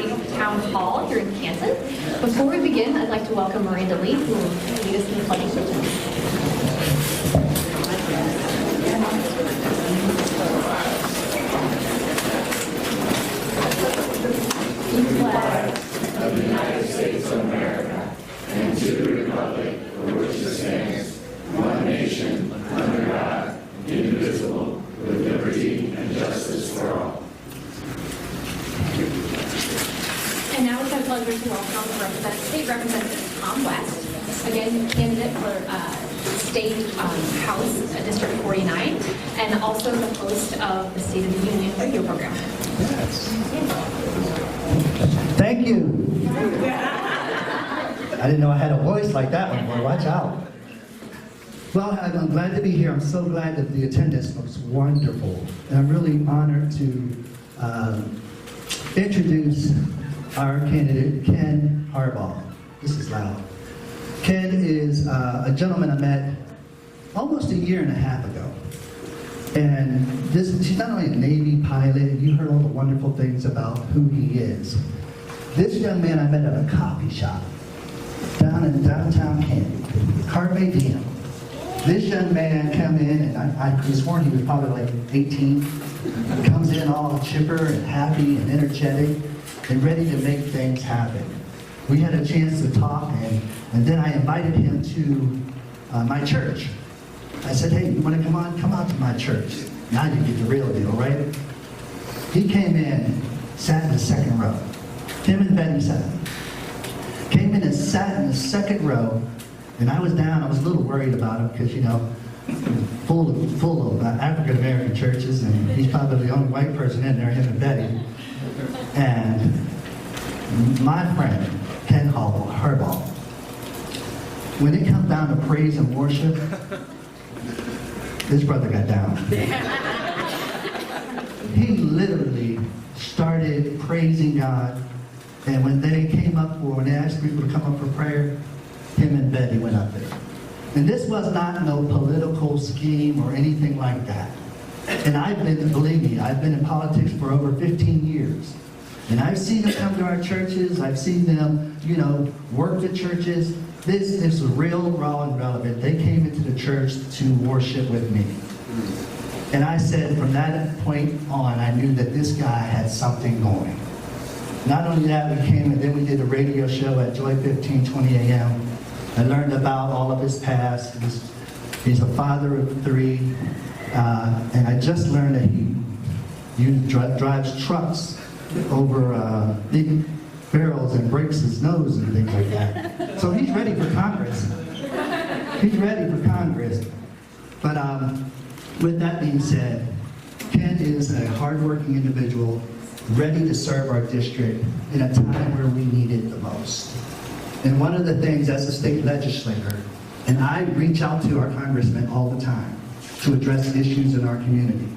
County Town Hall here in Canton. Before we begin, I'd like to welcome Miranda Lee, who will lead us in the pledge of flag of the United States of America and to the republic for which it stands, one nation, under God, indivisible, with liberty and justice for all. And now it's my pleasure to welcome State Representative Tom West, again candidate for State House District 49, and also the host of the State of the Union radio program. Yes. Thank you. I didn't know I had a voice like that one, boy. Watch out. Well, I'm glad to be here. I'm so glad that the attendance looks wonderful. And I'm really honored to introduce our candidate, Ken Harbaugh. This is loud. Ken is a gentleman I met almost a year and a half ago. And she's not only a Navy pilot, you heard all the wonderful things about who he is. This young man I met at a coffee shop down in downtown Canton, Carpe Diem. This young man came in, and I could have sworn he was probably like 18. Comes in all chipper and happy and energetic and ready to make things happen. We had a chance to talk, and then I invited him to my church. I said, hey, you want to come out to my church? Now you get the real deal, right? He came in, sat in the second row. Him and Betty sat. Came in and sat in the second row, and I was down. I was a little worried about him because, you know, full of African-American churches, and he's probably the only white person in there, him and Betty. And my friend, Ken Harbaugh, when it comes down to praise and worship, this brother got down. He literally started praising God, and when they asked people to come up for prayer, him and Betty went up there. And this was not no political scheme or anything like that. And believe me, I've been in politics for over 15 years. And I've seen them come to our churches. I've seen them, work the churches. This is real, raw, and relevant. They came into the church to worship with me. And I said, from that point on, I knew that this guy had something going. Not only that, we came and then we did a radio show at Joy 1520 AM. I learned about all of his past. He's a father of 3. And I just learned that he drives trucks over big barrels and breaks his nose and things like that. So he's ready for Congress. He's ready for Congress. But with that being said, Ken is a hardworking individual, ready to serve our district in a time where we need it the most. And one of the things as a state legislator, and I reach out to our congressmen all the time to address issues in our community.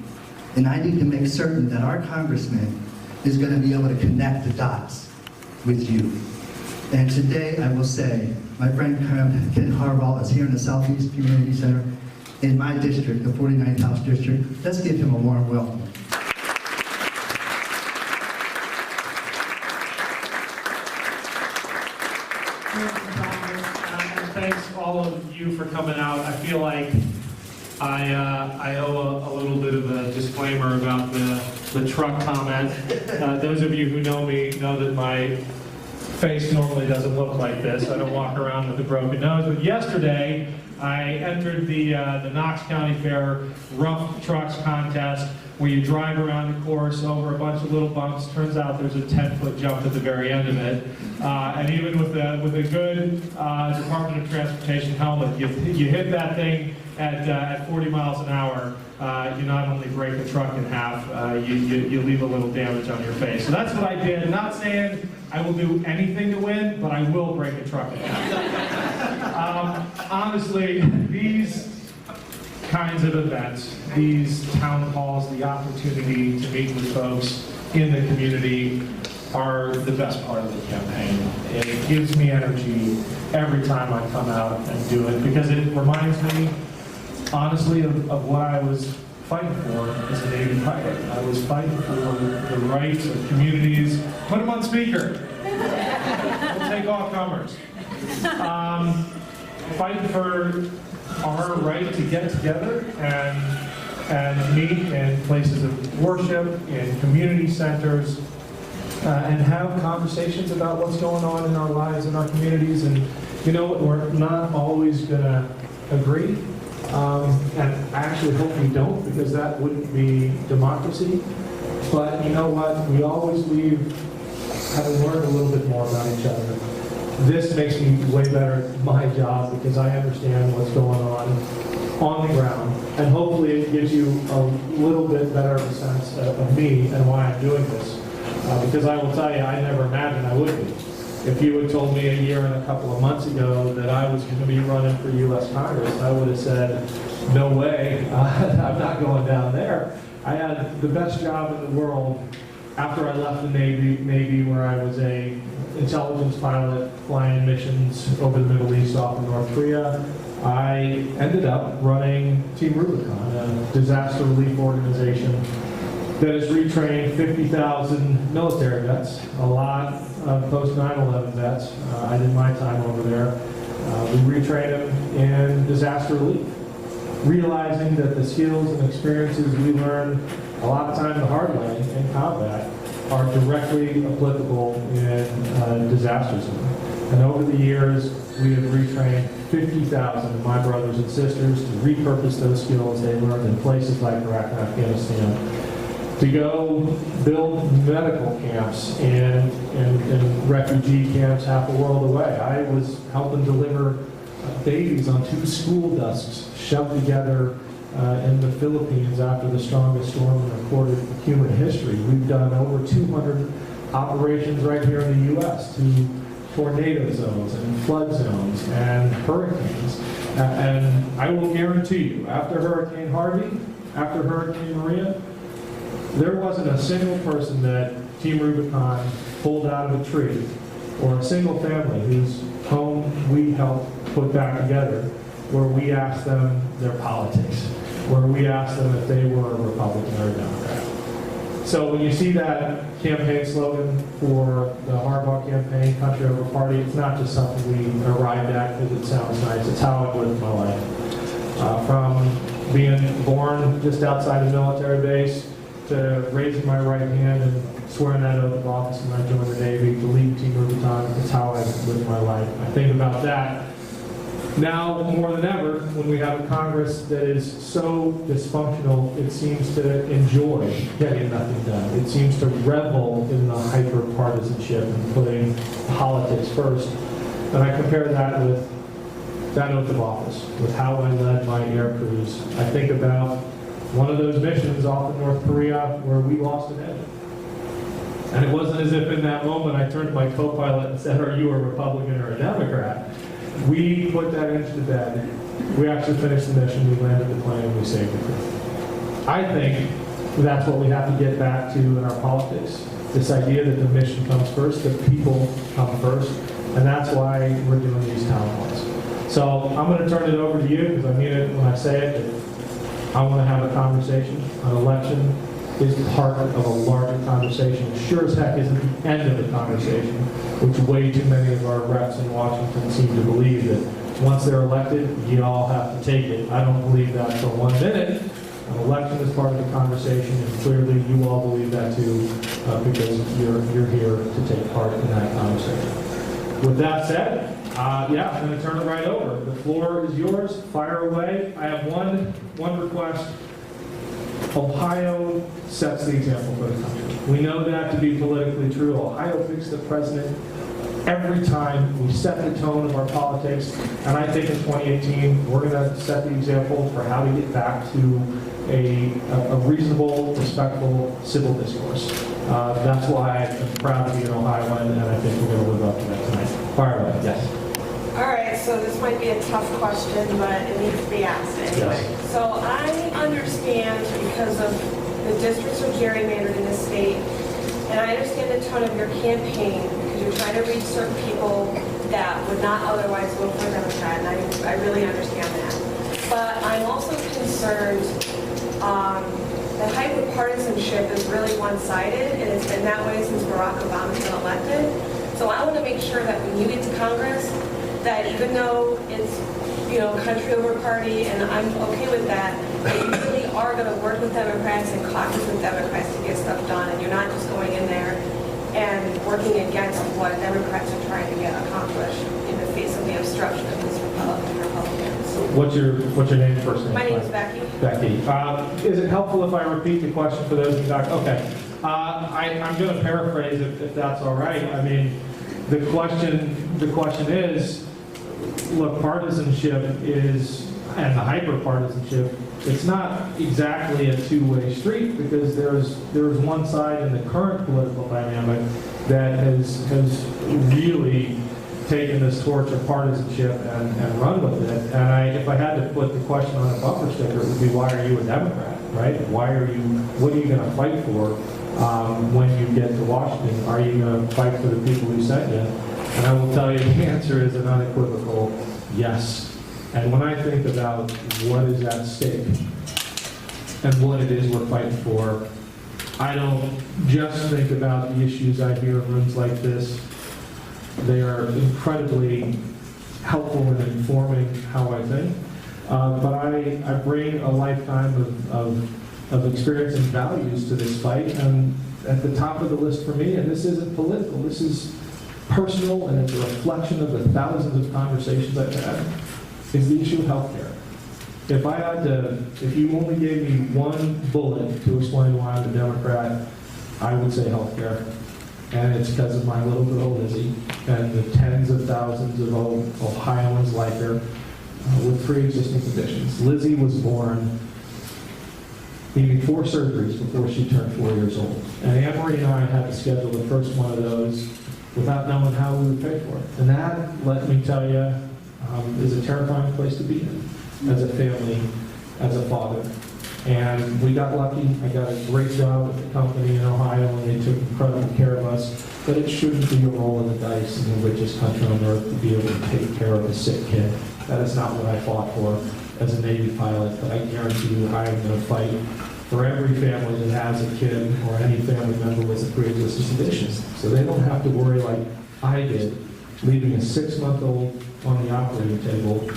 And I need to make certain that our congressman is going to be able to connect the dots with you. And today I will say, my friend Ken Harbaugh is here in the Southeast Community Center in my district, the 49th House District. Let's give him a warm welcome. Thanks all of you for coming out. I feel like I owe a little bit of a disclaimer about the truck comment. Those of you who know me know that my face normally doesn't look like this. I don't walk around with a broken nose. But yesterday, I entered the Knox County Fair Rough Trucks Contest, where you drive around the course over a bunch of little bumps. Turns out there's a 10-foot jump at the very end of it. And even with a good Department of Transportation helmet, you hit that thing at 40 miles an hour, you not only break the truck in half, you leave a little damage on your face. So that's what I did. Not saying I will do anything to win, but I will break a truck in half. Honestly, these kinds of events, these town halls, the opportunity to meet with folks in the community are the best part of the campaign. It gives me energy every time I come out and do it, because it reminds me, honestly, of what I was fighting for as a Navy pilot. I was fighting for the rights of communities. Put them on speaker. We'll take all comers. Fighting for our right to get together and meet in places of worship, in community centers, and have conversations about what's going on in our lives, in our communities. And you know, we're not always going to agree. And I actually hope we don't, because that wouldn't be democracy. But you know what? We always leave having learned a little bit more about each other. This makes me way better at my job because I understand what's going on the ground. And hopefully it gives you a little bit better of a sense of me and why I'm doing this. Because I will tell you, I never imagined I would be. If you had told me a year and a couple of months ago that I was going to be running for U.S. Congress, I would have said, no way, I'm not going down there. I had the best job in the world after I left the Navy, where I was a intelligence pilot flying missions over the Middle East off of North Korea. I ended up running Team Rubicon, a disaster relief organization that has retrained 50,000 military vets, a lot of post 9/11 vets. I did my time over there. We retrained them in disaster relief, realizing that the skills and experiences we learn a lot of time the hard way in combat are directly applicable in disaster zone. And over the years, we have retrained 50,000 of my brothers and sisters to repurpose those skills they learned in places like Iraq and Afghanistan, to go build medical camps and refugee camps half a world away. I was helping deliver babies on 2 school desks shoved together in the Philippines after the strongest storm in recorded human history. We've done over 200 operations right here in the U.S. to tornado zones and flood zones and hurricanes. And I will guarantee you, after Hurricane Harvey, after Hurricane Maria, there wasn't a single person that Team Rubicon pulled out of a tree, or a single family whose home we helped put back together, where we asked them their politics, where we asked them if they were a Republican or a Democrat. So when you see that campaign slogan for the Harbaugh campaign, Country Over Party, it's not just something we arrived at because it sounds nice. It's how I've lived my life. From being born just outside a military base, to raising my right hand and swearing that oath of office when I joined the Navy, to lead Team Rubicon, it's how I've lived my life. I think about that now more than ever when we have a Congress that is so dysfunctional, it seems to enjoy getting nothing done. It seems to revel in the hyper-partisanship and putting politics first. And I compare that with that oath of office, with how I led my air crews. I think about one of those missions off of North Korea where we lost an engine. And it wasn't as if in that moment I turned to my co-pilot and said, are you a Republican or a Democrat? We put that engine to bed. We actually finished the mission, we landed the plane, we saved the crew. I think that's what we have to get back to in our politics. This idea that the mission comes first, that people come first, and that's why we're doing these town halls. So I'm going to turn it over to you, because I mean it when I say it. I want to have a conversation. An election is part of a larger conversation. Sure as heck isn't the end of the conversation, which way too many of our reps in Washington seem to believe that once they're elected, you all have to take it. I don't believe that for 1 minute. An election is part of the conversation, and clearly you all believe that too, because you're here to take part in that conversation. With that said, I'm going to turn it right over. The floor is yours. Fire away. I have one request. Ohio sets the example for the country. We know that to be politically true. Ohio picks the president every time. We set the tone of our politics. And I think in 2018, we're going to set the example for how to get back to a reasonable, respectful civil discourse. That's why I'm proud to be an Ohioan, and I think we're going to live up to that tonight. Fire away. Yes. All right, so this might be a tough question, but it needs to be asked anyway. Yes. So I understand because of the districts are gerrymandered in the state, and I understand the tone of your campaign because you're trying to reach certain people that would not otherwise vote for a Democrat, and I really understand that. But I'm also concerned the hyper-partisanship is really one-sided, and it's been that way since Barack Obama's been elected. So I want to make sure that when you get to Congress, that even though it's, country over party, and I'm okay with that you really are going to work with Democrats and caucus with Democrats to get stuff done, and you're not just going in there and working against what Democrats are trying to get accomplished in the face of the obstruction of these Republicans. What's your name, first name? My name is Becky. Becky. Is it helpful if I repeat the question for those who don't? Okay. I'm going to paraphrase if that's all right. I mean, the question is, look, partisanship is, and the hyper-partisanship, it's not exactly a two-way street, because there's one side in the current political dynamic that has really taken this torch of partisanship and run with it. And if I had to put the question on a bumper sticker, it would be, why are you a Democrat, right? What are you going to fight for when you get to Washington? Are you going to fight for the people who sent you? And I will tell you, the answer is an unequivocal yes. And when I think about what is at stake and what it is we're fighting for, I don't just think about the issues I hear in rooms like this. They are incredibly helpful in informing how I think. But I bring a lifetime of experience and values to this fight. And at the top of the list for me, and this isn't political, this is personal, and it's a reflection of the thousands of conversations I've had, is the issue of healthcare. If you only gave me one bullet to explain why I'm a Democrat, I would say healthcare. And it's because of my little girl, Lizzie, and the tens of thousands of Ohioans like her with pre-existing conditions. Lizzie was born needing 4 surgeries before she turned 4 years old. And Anne-Marie and I had to schedule the first one of those without knowing how we would pay for it. And that, let me tell you, is a terrifying place to be in as a family, as a father. And we got lucky. I got a great job at the company in Ohio, and they took incredible care of us. But it shouldn't be a roll of the dice in the richest country on earth to be able to take care of a sick kid. That is not what I fought for as a Navy pilot. But I guarantee you, I am going to fight for every family that has a kid or any family member with a pre-existing condition, so they don't have to worry like I did, leaving a 6-month-old on the operating table,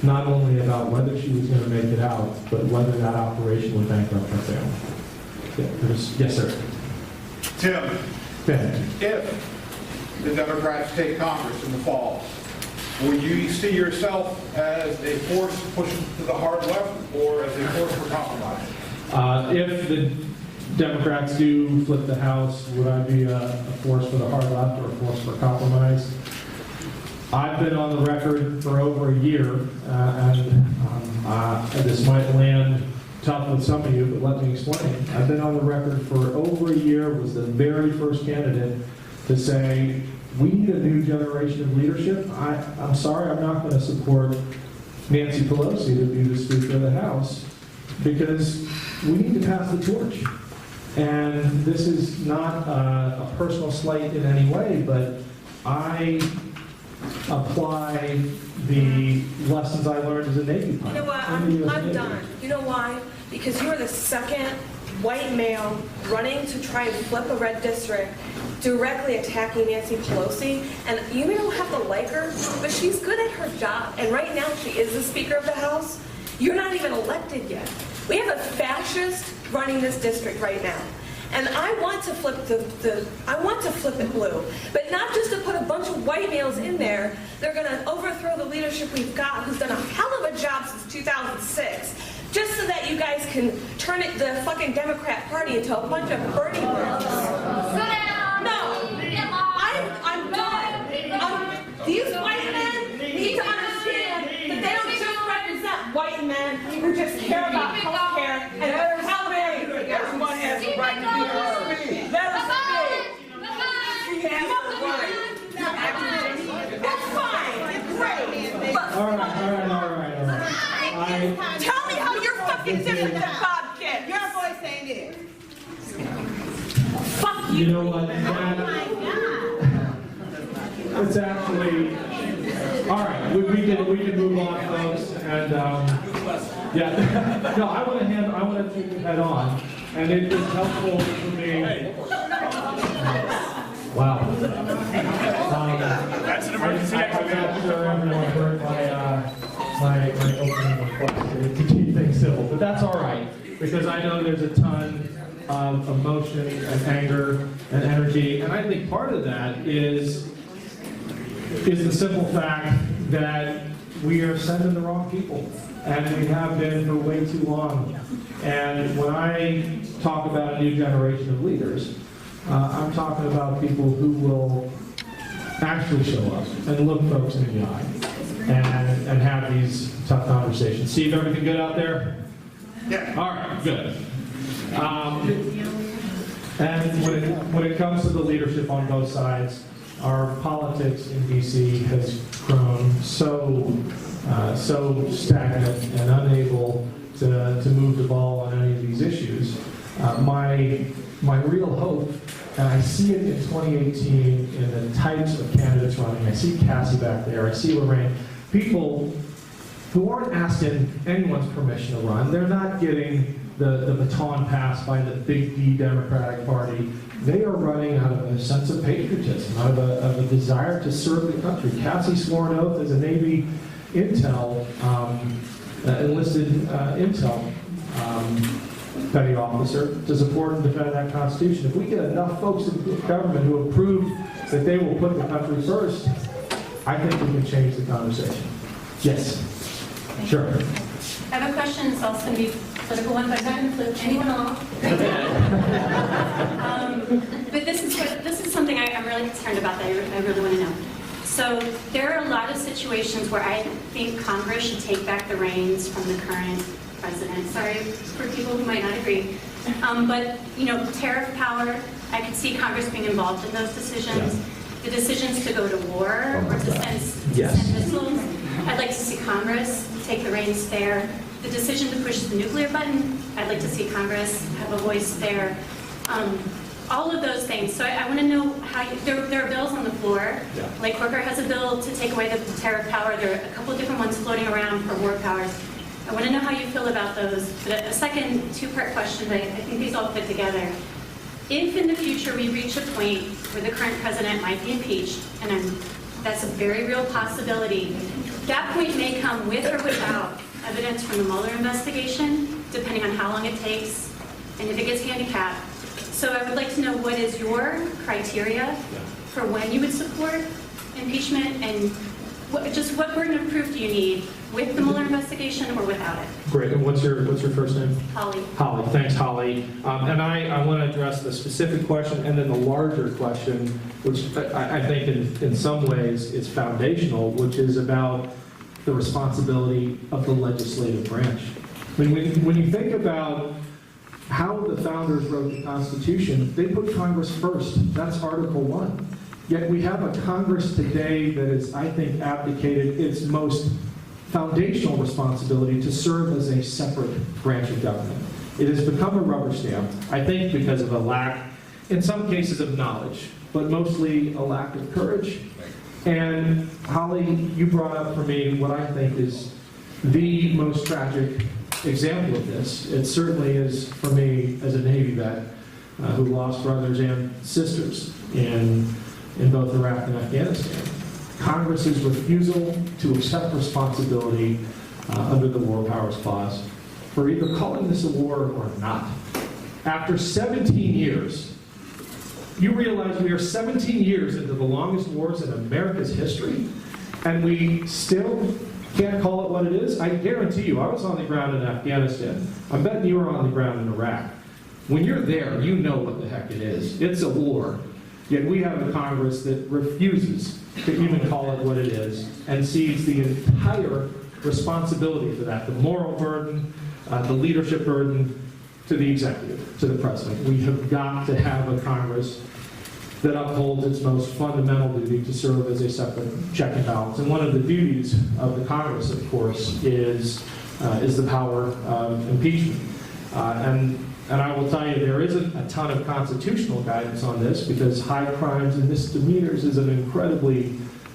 not only about whether she was going to make it out, but whether that operation would bankrupt her family. Yes, sir. Tim, Ben. if the Democrats take Congress in the fall, will you see yourself as a force pushing to the hard left or as a force for compromise? If the Democrats do flip the House, would I be a force for the hard left or a force for compromise? I've been on the record for over a year, and this might land tough with some of you, but let me explain. I've been on the record for over a year, was the very first candidate to say, we need a new generation of leadership. I'm sorry, I'm not going to support Nancy Pelosi to be the Speaker of the House, because we need to pass the torch. And this is not a personal slight in any way, but I apply the lessons I learned as a Navy pilot. You know what? I'm done. You know why? Because you're the second white male running to try and flip a red district, directly attacking Nancy Pelosi. And you may not have to like her, but she's good at her job. And right now she is the Speaker of the House. You're not even elected yet. We have a fascist running this district right now. And I want to flip I want to flip it blue, but not just to put a bunch of white males in there. They're going to overthrow the leadership we've got, who's done a hell of a job since 2006, just so that you guys can turn the fucking Democrat Party into a bunch of Bernie bros. No, I'm done. These white men need to understand that they don't just represent white men who just care about health care and how everyone has the right to be heard. Let us speak. She has the right. That's fine. Great. But All right. tell me how you're fucking different than Bob Kent. Your voice ain't it. Fuck you. You know what? It's actually all right. We can move on, folks, and Yeah, no, I want to take it head on, and it is helpful for me. Wow. That's an emergency I'm activity. not sure everyone heard my opening request to keep things civil, but that's all right, because I know there's a ton of emotion and anger and energy, and I think part of that is the simple fact that we are sending the wrong people, and we have been for way too long. And when I talk about a new generation of leaders, I'm talking about people who will actually show up and look folks in the eye and have these tough conversations. Steve, everything good out there? Yeah. All right, good. And when it comes to the leadership on both sides, our politics in DC has grown so stagnant and unable to move the ball on any of these issues. My real hope, and I see it in 2018 in the types of candidates running. I see Cassie back there. I see Lorraine. People who aren't asking anyone's permission to run. They're not getting the baton passed by the big D Democratic Party. They are running out of a sense of patriotism, out of a desire to serve the country. Cassie swore an oath as a Navy enlisted intel petty officer to support and defend that Constitution. If we get enough folks in government who approve that they will put the country first, I think we can change the conversation. Yes. Sure. I have a question. It's also going to be a political one, but I'm not going to flip anyone off. But this is something I'm really concerned about that I really want to know. So there are a lot of situations where I think Congress should take back the reins from the current president. Sorry for people who might not agree. But, tariff power, I could see Congress being involved in those decisions. Yeah. The decisions to go to war or to send missiles, I'd like to see Congress take the reins there. The decision to push the nuclear button, I'd like to see Congress have a voice there. All of those things. So I want to know how there are bills on the floor. Yeah. Like Corker has a bill to take away the tariff power. There are a couple of different ones floating around for war powers. I want to know how you feel about those. But a second two-part question, I think these all fit together. If in the future we reach a point where the current president might be impeached, and that's a very real possibility, that point may come with or without evidence from the Mueller investigation, depending on how long it takes and if it gets handicapped. So I would like to know what is your criteria for when you would support impeachment, and what burden of proof do you need with the Mueller investigation or without it? Great. And what's your first name? Holly. Holly. Thanks, Holly. And I want to address the specific question and then the larger question, which I think in some ways is foundational, which is about the responsibility of the legislative branch. I mean, when you think about how the founders wrote the Constitution, they put Congress first. That's Article 1. Yet we have a Congress today that is, I think, abdicated its most foundational responsibility to serve as a separate branch of government. It has become a rubber stamp, I think because of a lack, in some cases, of knowledge, but mostly a lack of courage. And Holly, you brought up for me what I think is the most tragic example of this. It certainly is for me as a Navy vet who lost brothers and sisters in both Iraq and Afghanistan. Congress's refusal to accept responsibility under the War Powers Clause for either calling this a war or not. After 17 years, you realize we are 17 years into the longest wars in America's history, and we still can't call it what it is? I guarantee you, I was on the ground in Afghanistan. I bet you were on the ground in Iraq. When you're there, you know what the heck it is. It's a war. Yet we have a Congress that refuses to even call it what it is and sees the entire responsibility for that, the moral burden, the leadership burden, to the executive, to the president. We have got to have a Congress that upholds its most fundamental duty to serve as a separate check and balance. And one of the duties of the Congress, of course, is the power of impeachment. And I will tell you, there isn't a ton of constitutional guidance on this because high crimes and misdemeanors is an incredibly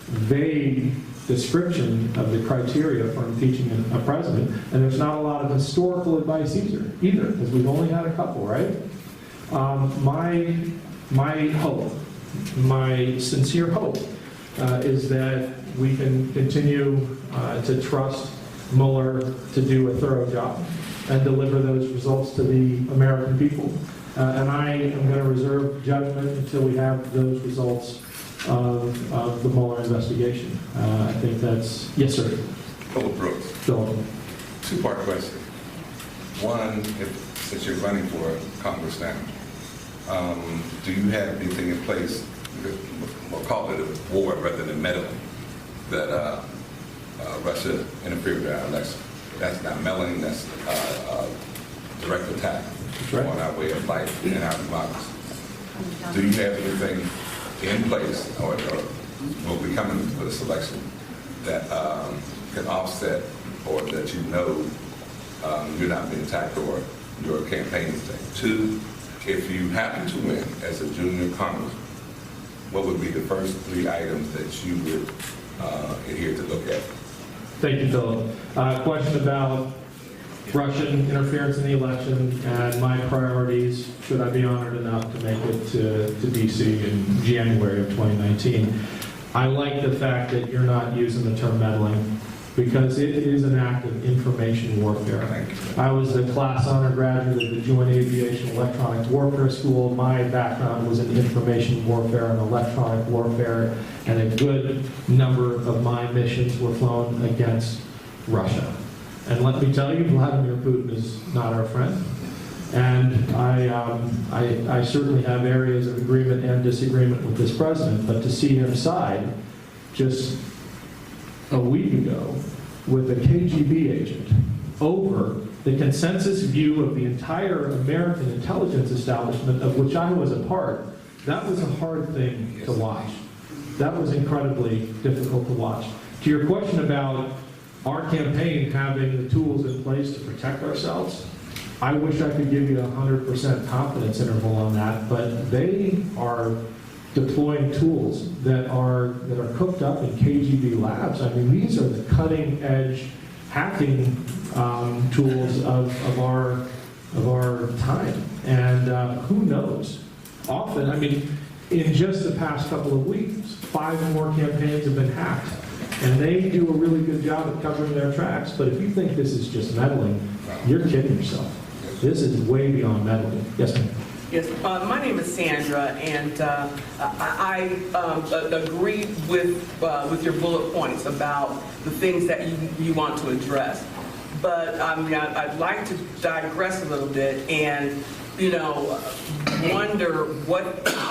vague description of the criteria for impeaching a president, and there's not a lot of historical advice either, because we've only had a couple, right? My hope, my sincere hope, is that we can continue to trust Mueller to do a thorough job and deliver those results to the American people. And I am going to reserve judgment until we have those results of the Mueller investigation. I think that's, yes, sir. Philip Brooks. Philip. Two-part question. One, since you're running for Congress now, do you have anything in place, we'll call it a war rather than meddling, that Russia interfered with our election? That's not meddling, that's direct attack on our way of life and our democracy. Do you have anything in place, or will be coming for this election, that can offset, or that you know you're not being attacked or your campaign is attacked? Two, if you happen to win as a junior congressman, what would be the first three items that you would adhere to look at? Thank you, Philip. Question about Russian interference in the election and my priorities, should I be honored enough to make it to D.C. in January of 2019. I like the fact that you're not using the term meddling, because it is an act of information warfare. I was a class honor graduate of the Joint Aviation Electronic Warfare School. My background was in information warfare and electronic warfare, and a good number of my missions were flown against Russia. And let me tell you, Vladimir Putin is not our friend. And I certainly have areas of agreement and disagreement with this president, but to see him side just a week ago with a KGB agent over the consensus view of the entire American intelligence establishment, of which I was a part, that was a hard thing to watch. That was incredibly difficult to watch. To your question about our campaign having the tools in place to protect ourselves, I wish I could give you a 100% confidence interval on that, but they are deploying tools that are cooked up in KGB labs. I mean, these are the cutting edge hacking tools of our time. And who knows? Often, I mean, in just the past couple of weeks, 5 more campaigns have been hacked. And they do a really good job of covering their tracks. But if you think this is just meddling, you're kidding yourself. This is way beyond meddling. Yes, ma'am. Yes, my name is Sandra, and I agree with your bullet points about the things that you want to address. But I mean, I'd like to digress a little bit and, wonder what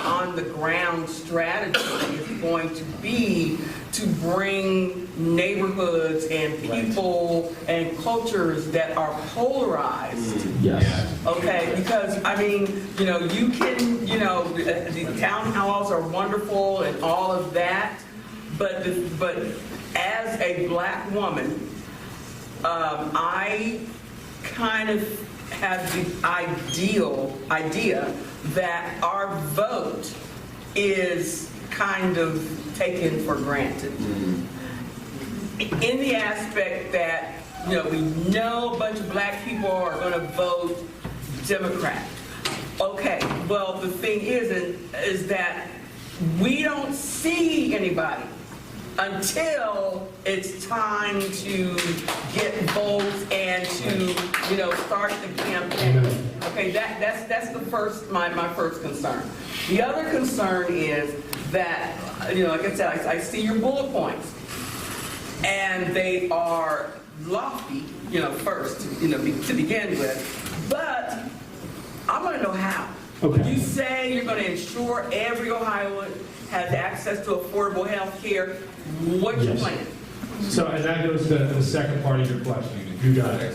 on the ground strategy is going to be to bring neighborhoods and people and cultures that are polarized. Yes. Okay, because I mean, you can, the town halls are wonderful and all of that, but as a black woman, I kind of have the idea that our vote is kind of taken for granted. In the aspect that, we know a bunch of black people are going to vote Democrat. Okay, well, the thing is that we don't see anybody until it's time to get votes and to, start the campaign. Okay, that's the first, my first concern. The other concern is that, like I said, I see your bullet points, and they are lofty, first, to begin with, but I want to know how. Okay. You say you're going to ensure every Ohioan has access to affordable health care. What's your plan? So, and that goes to the second part of your question. You got it.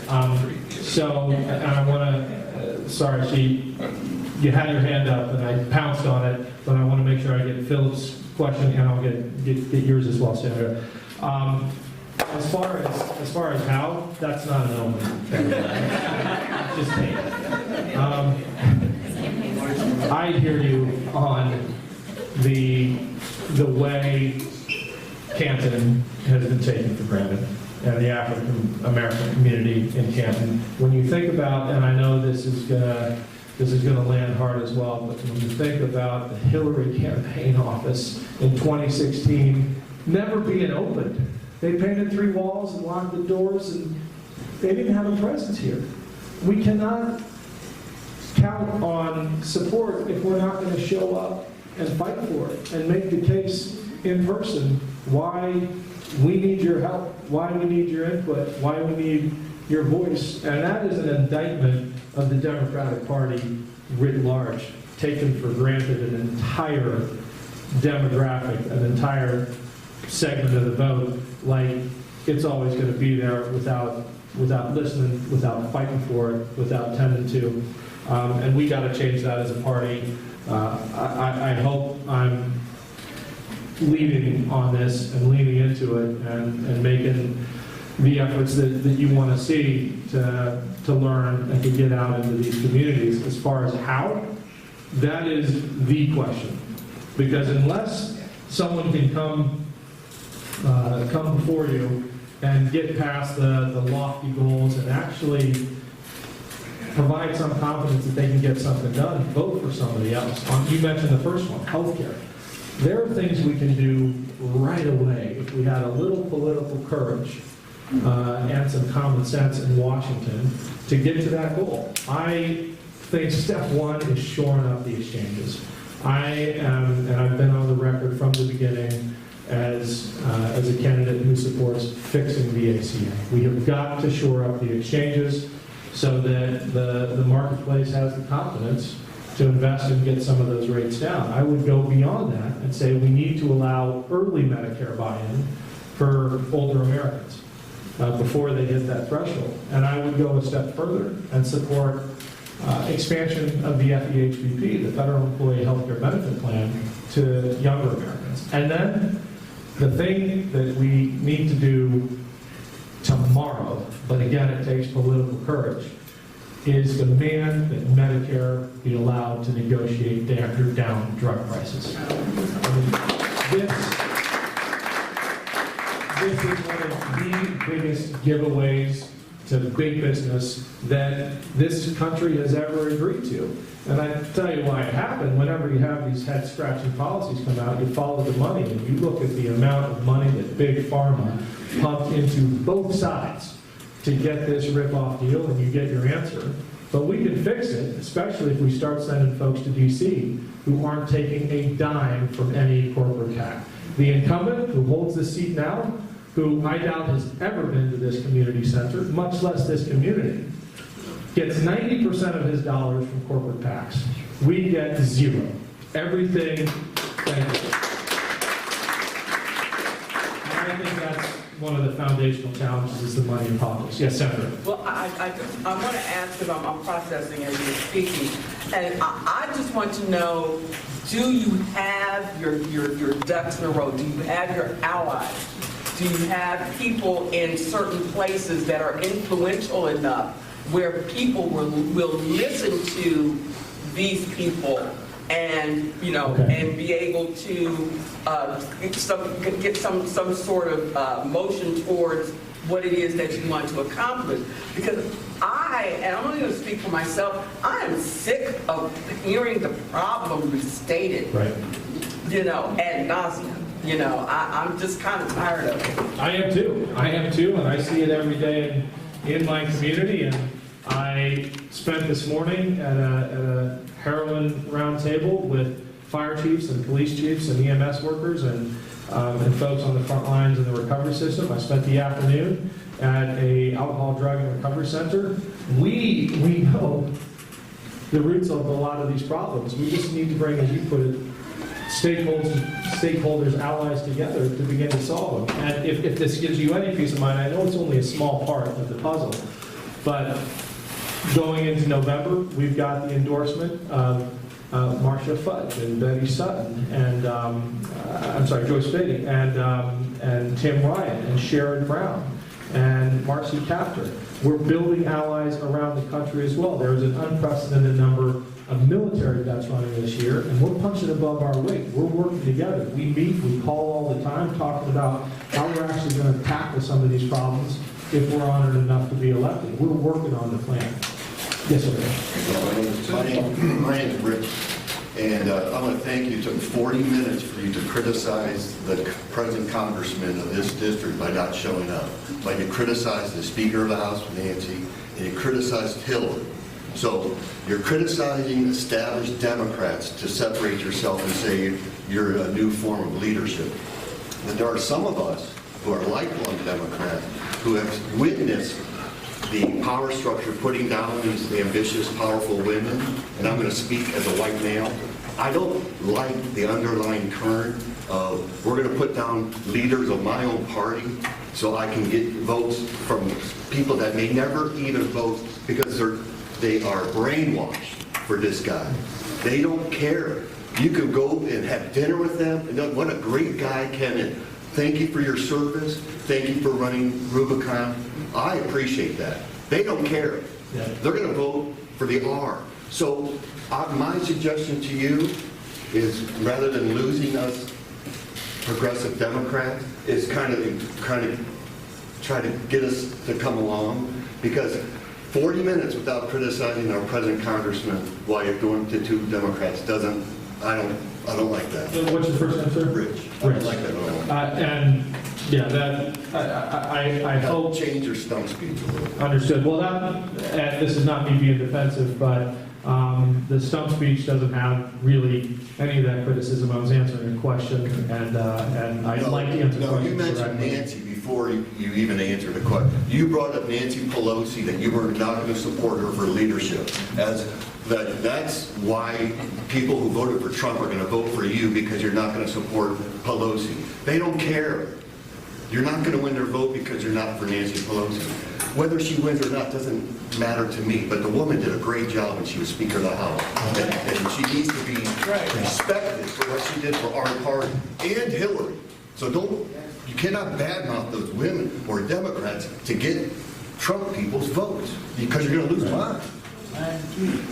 So, and I want to, sorry, you had your hand up and I pounced on it, but I want to make sure I get Phil's question and I'll get yours as well, Sandra. As far as how, that's not an element. Just me. I hear you on the way Canton has been taken for granted, and the African American community in Canton. When you think about, and I know this is gonna land hard as well, but when you think about the Hillary campaign office in 2016 never being opened, they painted 3 walls and locked the doors, and they didn't have a presence here. We cannot count on support if we're not going to show up and fight for it and make the case in person why we need your help, why we need your input, why we need your voice. And that is an indictment of the Democratic Party writ large, taken for granted an entire demographic, an entire segment of the vote, like it's always going to be there without listening, without fighting for it, without tending to. And we got to change that as a party. I hope I'm leading on this and leaning into it and making the efforts that you want to see to learn and to get out into these communities. As far as how, that is the question. Because unless someone can come before you and get past the lofty goals and actually provide some confidence that they can get something done, vote for somebody else. You mentioned the first one, healthcare. There are things we can do right away if we had a little political courage and some common sense in Washington to get to that goal. I think step one is shoring up the exchanges. I am, and I've been on the record from the beginning as a candidate who supports fixing the ACA. We have got to shore up the exchanges so that the marketplace has the confidence to invest and get some of those rates down. I would go beyond that and say we need to allow early Medicare buy-in for older Americans before they hit that threshold. And I would go a step further and support expansion of the FEHBP, the Federal Employee Health Care Benefit Plan, to younger Americans. And then the thing that we need to do tomorrow, but again, it takes political courage, is demand that Medicare be allowed to negotiate down drug prices. I mean, this is one of the biggest giveaways to big business that this country has ever agreed to. And I tell you why it happened. Whenever you have these head-scratching policies come out, you follow the money, and you look at the amount of money that Big Pharma pumped into both sides to get this rip-off deal, and you get your answer. But we can fix it, especially if we start sending folks to D.C. who aren't taking a dime from any corporate hack. The incumbent who holds this seat now, who I doubt has ever been to this community center, much less this community, gets 90% of his dollars from corporate PACs. We get 0. Everything, thank you. And I think that's one of the foundational challenges is the money in politics. Yes, Senator. Well, I want to ask, because I'm processing as you're speaking, and I just want to know, do you have your ducks in a row? Do you have your allies? Do you have people in certain places that are influential enough where people will listen to these people and, you know, and be able to get some sort of motion towards what it is that you want to accomplish? Because and I'm only going to speak for myself, I am sick of hearing the problem restated, Right. you know, ad nauseum. You know, I'm just kind of tired of it. I am too, and I see it every day in my community. And I spent this morning at a heroin roundtable with fire chiefs and police chiefs and EMS workers and folks on the front lines in the recovery system. I spent the afternoon at a alcohol, drug, and recovery center. We know the roots of a lot of these problems. We just need to bring, as you put it, stakeholders, allies together to begin to solve them. And if this gives you any peace of mind, I know it's only a small part of the puzzle, but going into November, we've got the endorsement of Marcia Fudge and Betty Sutton and Joyce Beatty and Tim Ryan and Sherrod Brown and Marcy Kaptur. We're building allies around the country as well. There's an unprecedented number of military vets running this year, and we're punching above our weight. We're working together. We meet, we call all the time, talking about how we're we're actually going to tackle some of these problems if we're honored enough to be elected. We're working on the plan. Yes, sir. My name is Rich, and I want to thank you. It took 40 minutes for you to criticize the present congressman of this district by not showing up. Like you criticized the Speaker of the House, Nancy, and you criticized Hillary. So you're criticizing established Democrats to separate yourself and say you're a new form of leadership. But there are some of us who are lifelong Democrats who have witnessed the power structure putting down these ambitious, powerful women, and I'm going to speak as a white male. I don't like the underlying current of we're going to put down leaders of my own party so I can get votes from people that may never even vote because they are brainwashed for this guy. They don't care. You can go and have dinner with them, and what a great guy, Canton. Thank you for your service. Thank you for running Rubicon. I appreciate that. They don't care. Yeah. They're going to vote for the R. So my suggestion to you is rather than losing us progressive Democrats, is kind of try to get us to come along, because 40 minutes without criticizing our present congressman while you're doing to two Democrats I don't like that. What's your first name, sir? Rich. I don't Rich. like that at all. And yeah, that I hope. Change your stump speech a little bit. Understood. Well, and this is not me being defensive, but the stump speech doesn't have really any of that criticism. I was answering a question, and I'd like to answer No, you questions mentioned directly. Nancy before you even answered a question. You brought up Nancy Pelosi, that you were not going to support her for leadership. That's why people who voted for Trump are going to vote for you, because you're not going to support Pelosi. They don't care. You're not going to win their vote because you're not for Nancy Pelosi. Whether she wins or not doesn't matter to me, but the woman did a great job when she was Speaker of the House. And she needs to be respected for what she did for our party and Hillary. So you cannot badmouth those women or Democrats to get Trump people's votes, because you're going to lose mine.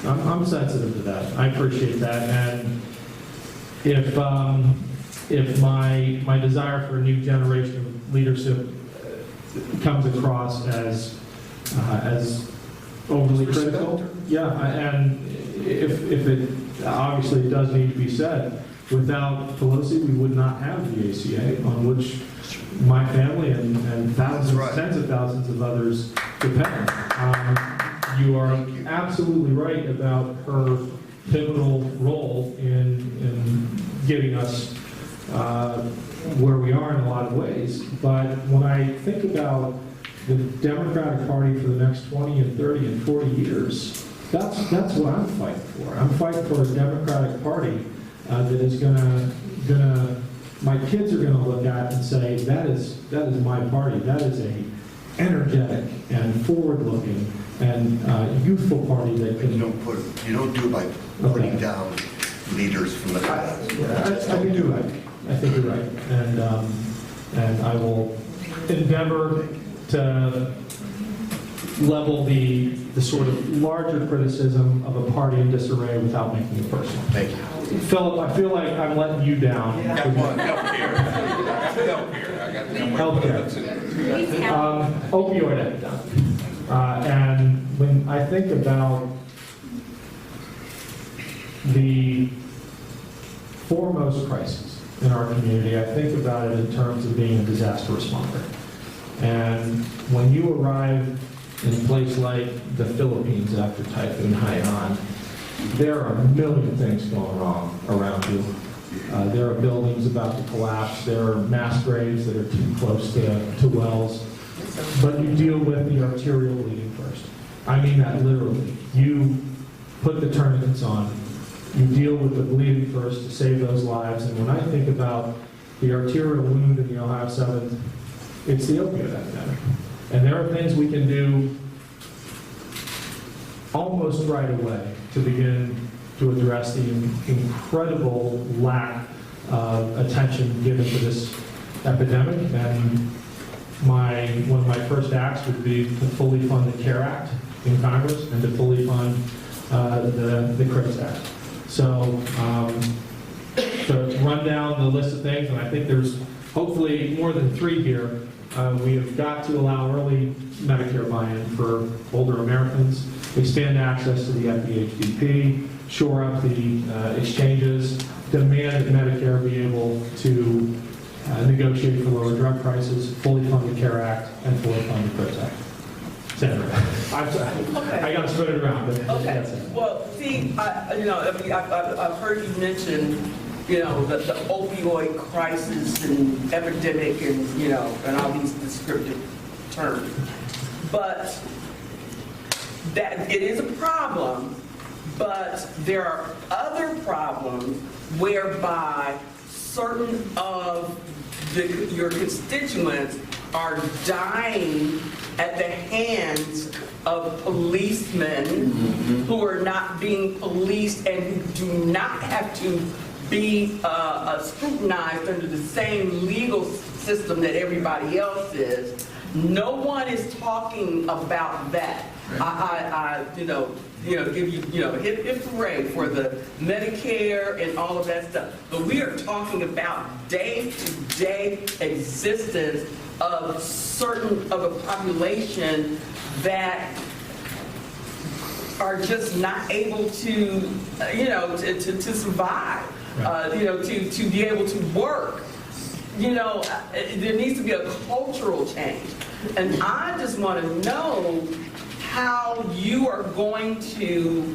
I'm sensitive to that. I appreciate that, and if my desire for a new generation of leadership comes across as overly critical, yeah, and if it obviously it does need to be said, without Pelosi, we would not have the ACA, on which my family and thousands, tens of thousands of others depend. You are absolutely right about her pivotal role in getting us where we are in a lot of ways. But when I think about the Democratic Party for the next 20 and 30 and 40 years, that's what I'm fighting for. I'm fighting for a Democratic Party that is gonna my kids are gonna look at and say, that is my party. That is a energetic and forward-looking and youthful party that can. You don't do it by putting down leaders from the past. I think you're right. I think you're right, and I will endeavor to level the sort of larger criticism of a party in disarray without making it personal. Thank you. Philip, I feel like I'm letting you down. I got one, healthcare. Opioid epidemic. And when I think about the foremost crisis in our community, I think about it in terms of being a disaster responder. And when you arrive in a place like the Philippines after Typhoon Haiyan, there are a million things going wrong around you. There are buildings about to collapse. There are mass graves that are too close to wells. But you deal with the arterial bleeding first. I mean that literally. You put the tourniquets on. You deal with the bleeding first to save those lives. And when I think about the arterial wound in the Ohio 7th, it's the opioid epidemic. And there are things we can do almost right away to begin to address the incredible lack of attention given to this epidemic. And one of my first acts would be to fully fund the CARE Act in Congress and to fully fund the CRIPS Act. So to run down the list of things, and I think there's hopefully more than 3 here. We have got to allow early Medicare buy-in for older Americans, expand access to the FEHBP, shore up the exchanges, demand that Medicare be able to negotiate for lower drug prices, fully fund the CARE Act, and fully fund the CRIPS Act. Senator, I got to spread it around, but Okay, that's it. well, see, I've heard you mention, the opioid crisis and epidemic and, and all these descriptive terms. But that, it is a problem, but there are other problems whereby certain of your constituents are dying at the hands of policemen who are not being policed and who do not have to be scrutinized under the same legal system that everybody else is. No one is talking about that. I give you, hip hooray for the Medicare and all of that stuff. But we are talking about day-to-day existence of a population that are just not able to, to survive, to be able to work. There needs to be a cultural change. And I just want to know how you are going to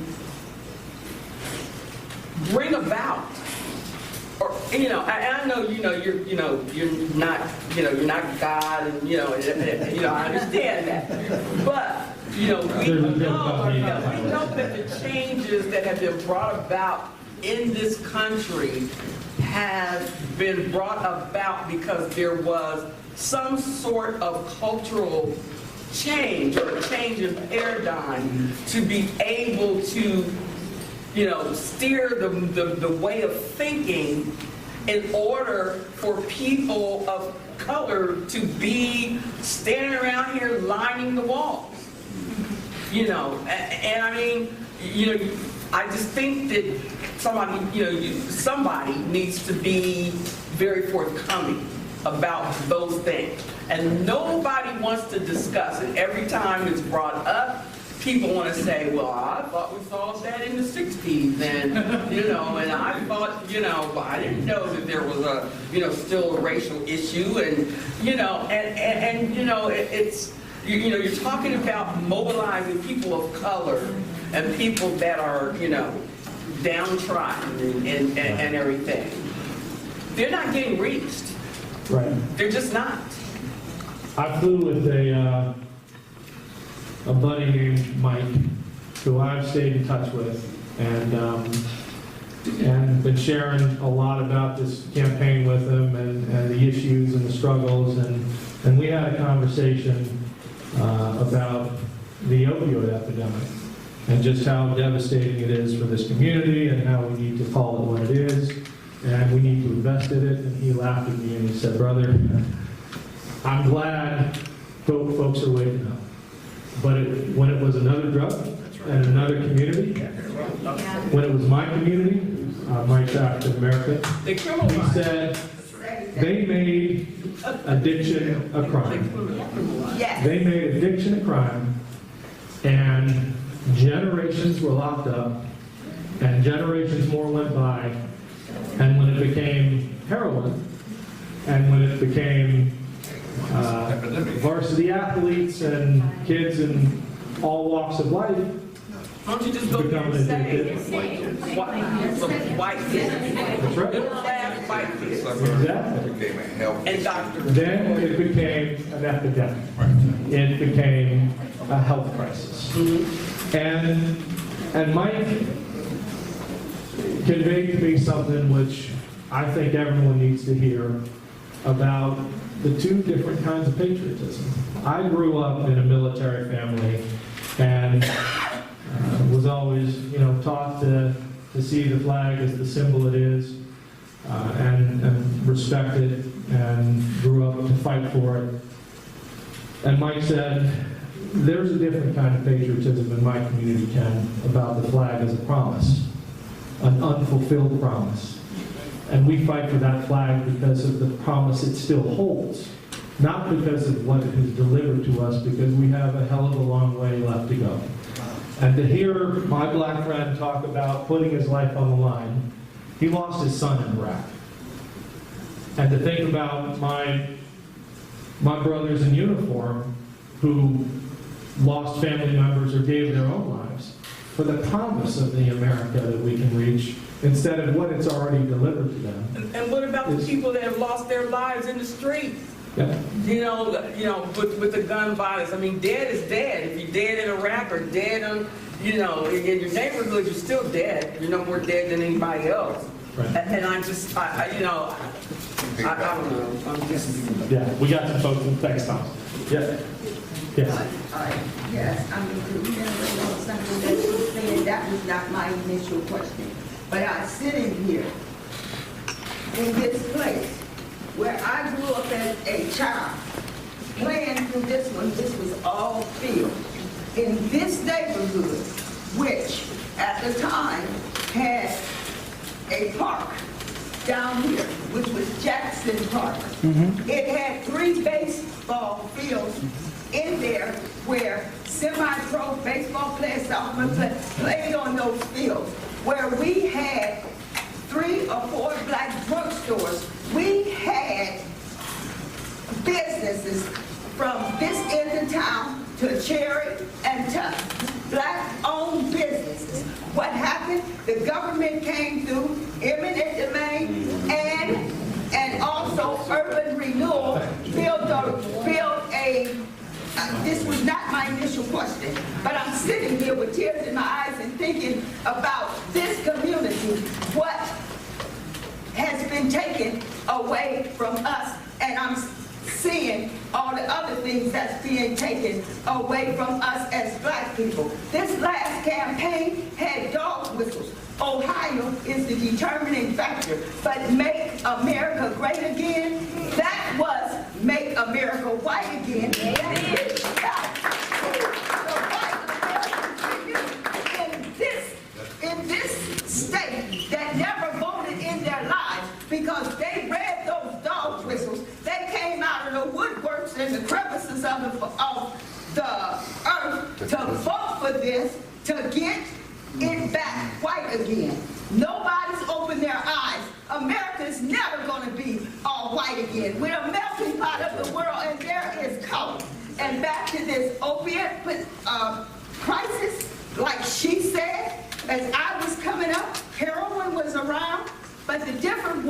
bring about, or I know you're not God, and I understand that, but we know that the changes that have been brought about in this country have been brought about because there was some sort of cultural change or a change in paradigm to be able to, steer the way of thinking in order for people of color to be standing around here lining the walls. And I mean, I just think that somebody needs to be very forthcoming about those things. And nobody wants to discuss it. Every time it's brought up, people want to say, well, I thought we solved that in the 60s, and, and I thought, but I didn't know that there was a, still a racial issue, and, it's, you're talking about mobilizing people of color and people that are, downtrodden and everything. They're not getting reached. Right. They're just not. I flew with a buddy named Mike, who I've stayed in touch with, and been sharing a lot about this campaign with him and the issues and the struggles, and we had a conversation about the opioid epidemic and just how devastating it is for this community and how we need to call it what it is and we need to invest in it. And he laughed at me and he said, brother, I'm glad folks are waking up. But when it was another drug and another community, when it was my community, Mike's African American, he said they made addiction a crime. They made addiction a crime, and generations were locked up, and generations more went by, and when it became heroin, and when it became varsity athletes and kids in all walks of life, why don't you just go there and say, white kids. That's right. Middle-class white kids. Exactly. And doctors. Then it became an epidemic. It became a health crisis. And Mike conveyed to me something which I think everyone needs to hear about the two different kinds of patriotism. I grew up in a military family and was always, taught to see the flag as the symbol it is, and respect it, and grew up to fight for it. And Mike said, there's a different kind of patriotism in my community, Ken, about the flag as a promise, an unfulfilled promise. And we fight for that flag because of the promise it still holds, not because of what it has delivered to us, because we have a hell of a long way left to go. And to hear my black friend talk about putting his life on the line, he lost his son in Iraq. And to think about my brothers in uniform who lost family members or gave their own lives for the promise of the America that we can reach instead of what it's already delivered to them. And what about the people that have lost their lives in the street? Yeah. With the gun violence. I mean, dead is dead. If you're dead in Iraq or dead in your neighborhood, you're still dead. You're no more dead than anybody else. Right. And I don't know. I'm just. Yeah, we got some folks. Thanks, Tom. Yeah. Yes. Yes, I'm reiterating on something that you said. That was not my initial question. But I sit in here, in this place, where I grew up as a child, playing through this one. This was all field. In this neighborhood, which at the time had a park down here, which was Jackson Park. It had 3 baseball fields in there where semi-pro baseball players, softball players played on those fields, where we had 3 or 4 black drugstores. We had businesses from this end of town to Cherry and to black-owned businesses. What happened? The government came through, eminent domain, and also urban renewal built a this was not my initial question, but I'm sitting here with tears in my eyes and thinking about this community, what has been taken away from us, and I'm seeing all the other things that's being taken away from us as black people. This last campaign had dog whistles. Ohio is the determining factor, but Make America Great Again, that was Make America White Again. In this state that never voted in their lives because they read those dog whistles, they came out of the woodworks and the crevices of the earth to vote for this, to get it back white again. Nobody's opened their eyes. America's never going to be all white again. We're a melting pot of the world, and there is color. And back to this opiate crisis, like she said, as I was coming up, heroin was around, but the difference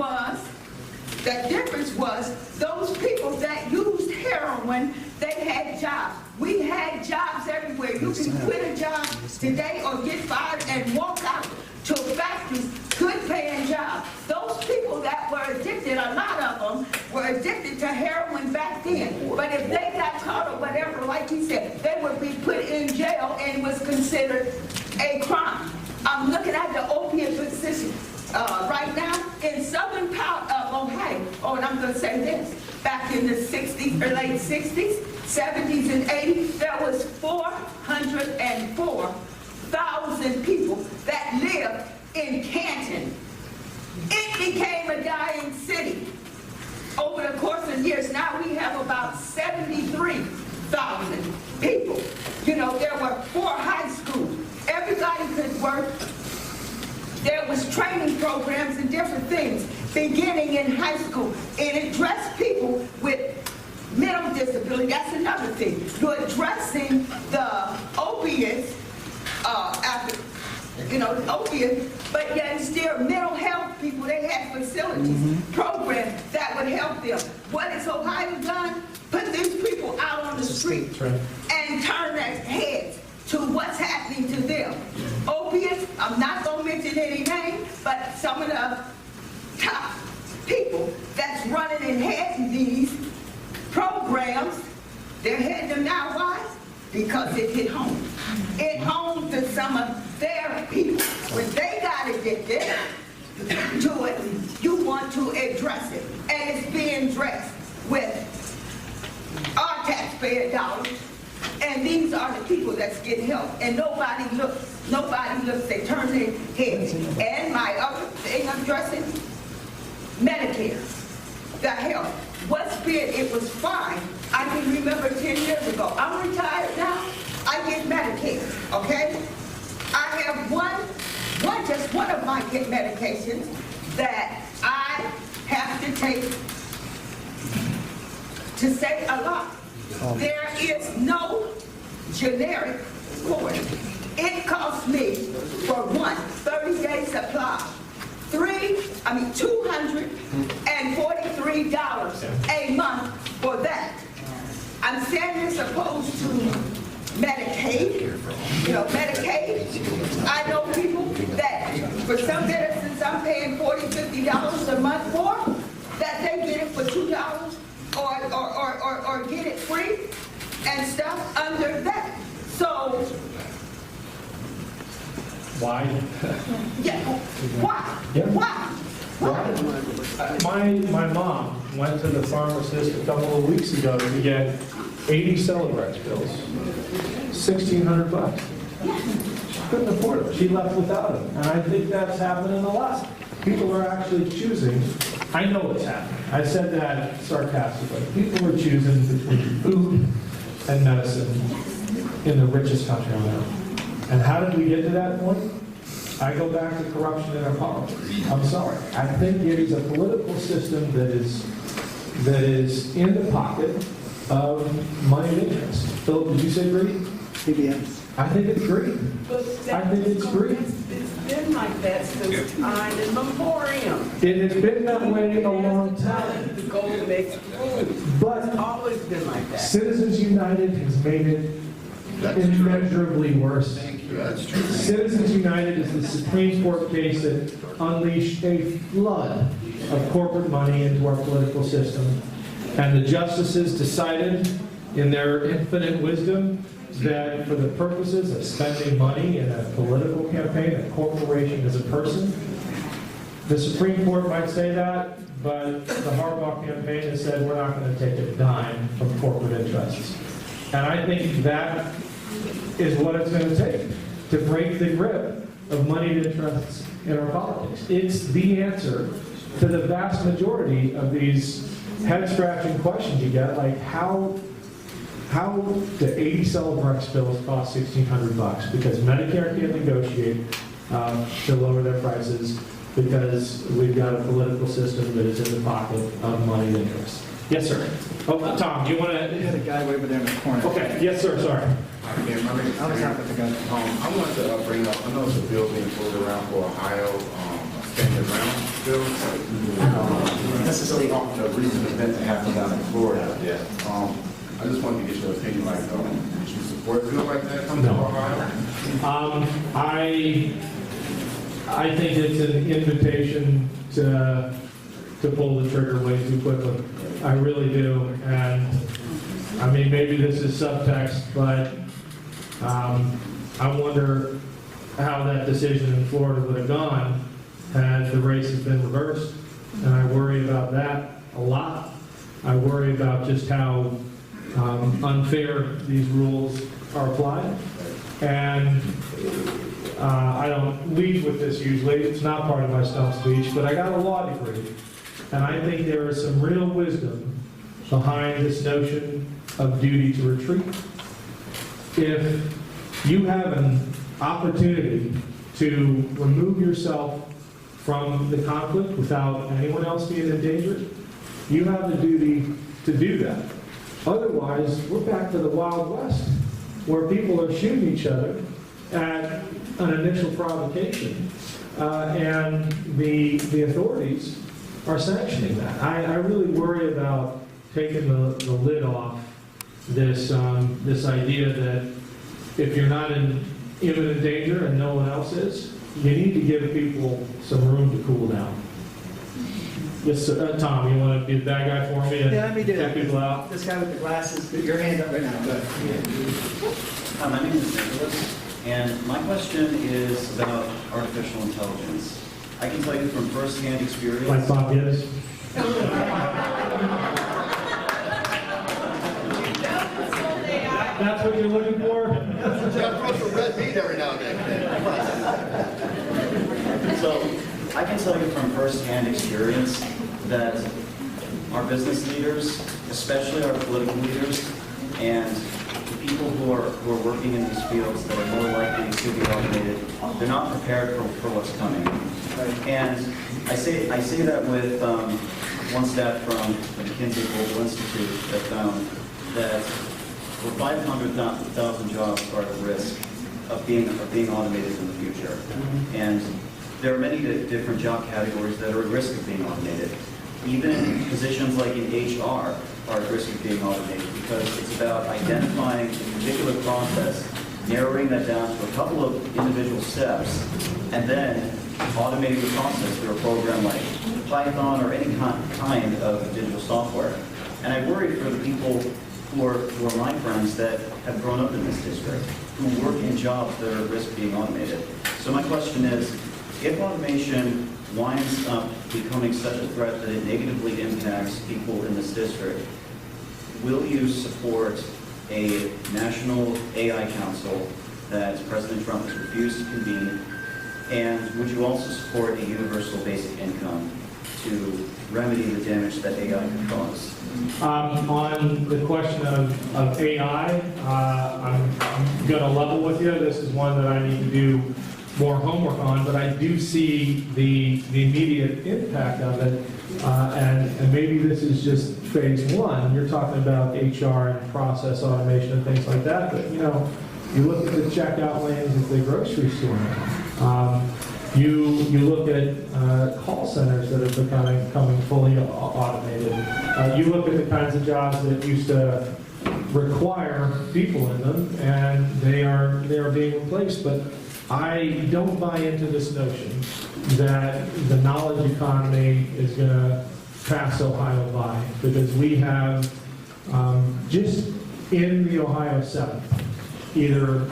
was those people that used heroin, they had jobs. We had jobs everywhere. You can quit a job today or get fired and walk out to factories, good paying jobs. Those people that were addicted, a lot of them were addicted to heroin back then. But if they got caught or whatever, like he said, they would be put in jail and was considered a crime. I'm looking at the opiate position right now in southern part of Ohio. Oh, and I'm going to say this. Back in the 60s, or late 60s, 70s, and 80s, there was 404,000 people that lived in Canton. It became a dying city. Over the course of years, now we have about 73,000 people. You know, there were 4 high schools. Everybody could work. There was training programs and different things beginning in high school. It addressed people with mental disability. That's another thing. You're addressing the opiates, opiates, but yet still mental health people. They had facilities, programs that would help them. What has Ohio done? Put these people out on the street and turn their heads to what's happening to them. Opiates, I'm not going to mention any names, but some of the top people that's running and heading these programs, they're heading them now. Why? Because it hit home. It home to some of their people. When they got addicted to it, you want to address it. And it's being addressed with our taxpayer dollars. And these are the people that's getting help. And nobody looks, they turn their heads. And my other thing I'm addressing, Medicare, the health. What's been, it was fine. I can remember 10 years ago. I'm retired now. I get Medicare, okay? I have just one of my medications that I have to take to save a lot. There is no generic for it. It costs me, for one, 30-day supply, $243 a month for that. I'm saying it's opposed to Medicaid, Medicaid. I know people that for some medicines I'm paying $40, $50 a month for, that they get it for $2 or get it free and stuff under that. So, Why? yeah, why? Yeah. Why? My mom went to the pharmacist a couple of weeks ago to get 80 Celebrex pills, $1,600. She couldn't afford it. She left without them. And I think that's happening a lot. People are actually choosing. I know it's happening. I said that sarcastically. People are choosing between food and medicine in the richest country on earth. And how did we get to that point? I go back to corruption in our politics. I'm sorry. I think it is a political system that is in the pocket of money interest. Philip, did you say greed? PBMs. I think it's greed. I think it's greed. It's been like that since time immemorial. It has been that way a long time. The gold makes food. But It's always been like that. Citizens United has made it immeasurably worse. That's true. Citizens United is the Supreme Court case that unleashed a flood of corporate money into our political system. And the justices decided in their infinite wisdom that for the purposes of spending money in a political campaign, a corporation is a person. The Supreme Court might say that, but the Harbaugh campaign has said we're not going to take a dime from corporate interests. And I think that is what it's going to take to break the grip of moneyed interests in our politics. It's the answer to the vast majority of these head-scratching questions you get, like how do 80 Celebrex pills cost $1,600? Because Medicare can't negotiate to lower their prices because we've got a political system that is in the pocket of moneyed interests. Yes, sir. Oh, Tom, do you want to? You had a guy way over there in the corner. Okay. Yes, sir. Sorry. Yeah, my name is Terry. I wanted to bring up, I know it's a bill being floated around for Ohio, a standing ground bill. Necessarily off the recent event that happened down in Florida. Yeah. I just wanted to get your opinion, like, would you support a bill like that coming to Ohio? I think it's an invitation to pull the trigger way too quickly. I really do. And I mean, maybe this is subtext, but I wonder how that decision in Florida would have gone had the race has been reversed. And I worry about that a lot. I worry about just how unfair these rules are applied. And I don't lead with this usually. It's not part of my stump speech, but I got a law degree. And I think there is some real wisdom behind this notion of duty to retreat. If you have an opportunity to remove yourself from the conflict without anyone else being endangered, you have the duty to do that. Otherwise, we're back to the Wild West, where people are shooting each other at an initial provocation, and the authorities are sanctioning that. I really worry about taking the lid off this idea that if you're not in imminent danger and no one else is, you need to give people some room to cool down. Yes, sir. Tom, you want to be the bad guy for me and let me do get it. people out? This guy with the glasses, put your hand up right now. Go. Hi, my name is Nicholas, and my question is about artificial intelligence. I can tell you from firsthand experience. Like Bob is? That's what you're looking for? Jeff Russell red meat every now and then. So I can tell you from firsthand experience that our business leaders, especially our political leaders, and the people who are working in these fields that are more likely to be automated, they're not prepared for what's coming. And I say that with one stat from the McKinsey Global Institute that found that 500,000 jobs are at risk of being automated in the future. And there are many different job categories that are at risk of being automated. Even positions like in HR are at risk of being automated because it's about identifying a particular process, narrowing that down to a couple of individual steps, and then automating the process through a program like Python or any kind of digital software. And I worry for the people who are my friends that have grown up in this district, who work in jobs that are at risk of being automated. So my question is, if automation winds up becoming such a threat that it negatively impacts people in this district, will you support a national AI council that President Trump has refused to convene? And would you also support a universal basic income to remedy the damage that AI can cause? On the question of AI, I'm going to level with you. This is one that I need to do more homework on, but I do see the immediate impact of it. And maybe this is just phase one. You're talking about HR and process automation and things like that, but you look at the checkout lanes at the grocery store. You look at call centers that are becoming fully automated. You look at the kinds of jobs that used to require people in them, and they are being replaced. But I don't buy into this notion that the knowledge economy is going to pass Ohio by, because we have just in the Ohio 7, either